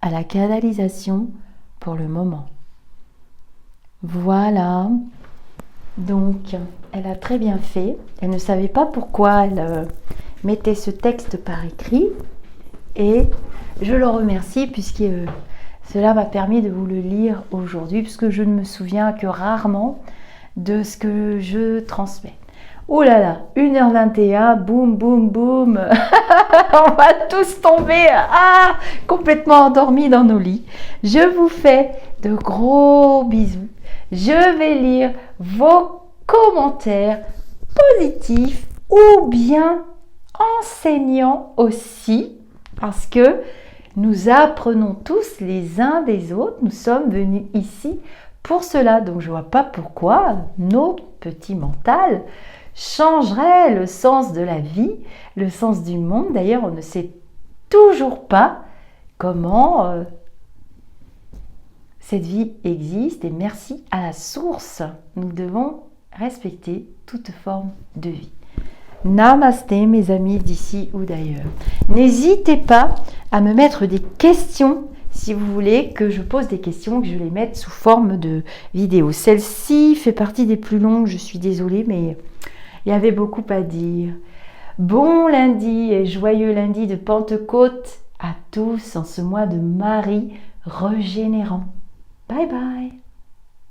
Speaker 1: à la canalisation pour le moment. Voilà. Donc, elle a très bien fait. Elle ne savait pas pourquoi elle mettait ce texte par écrit. Et je le remercie puisque cela m'a permis de vous le lire aujourd'hui, puisque je ne me souviens que rarement de ce que je transmets. Oh là là, 1h21, boum, boum, boum. On va tous tomber complètement endormis dans nos lits. Je vous fais de gros bisous. Je vais lire vos commentaires positifs ou bien enseignants aussi, parce que nous apprenons tous les uns des autres. Nous sommes venus ici pour cela. Donc je ne vois pas pourquoi notre petit mental changerait le sens de la vie, le sens du monde. D'ailleurs, on ne sait toujours pas comment cette vie existe. Et merci à la source. Nous devons respecter toute forme de vie. Namasté mes amis d'ici ou d'ailleurs. N'hésitez pas à me mettre des questions si vous voulez que je pose des questions, que je les mette sous forme de vidéo. Celle-ci fait partie des plus longues, je suis désolée, mais il y avait beaucoup à dire. Bon lundi et joyeux lundi de Pentecôte à tous en ce mois de Marie régénérant. Bye bye.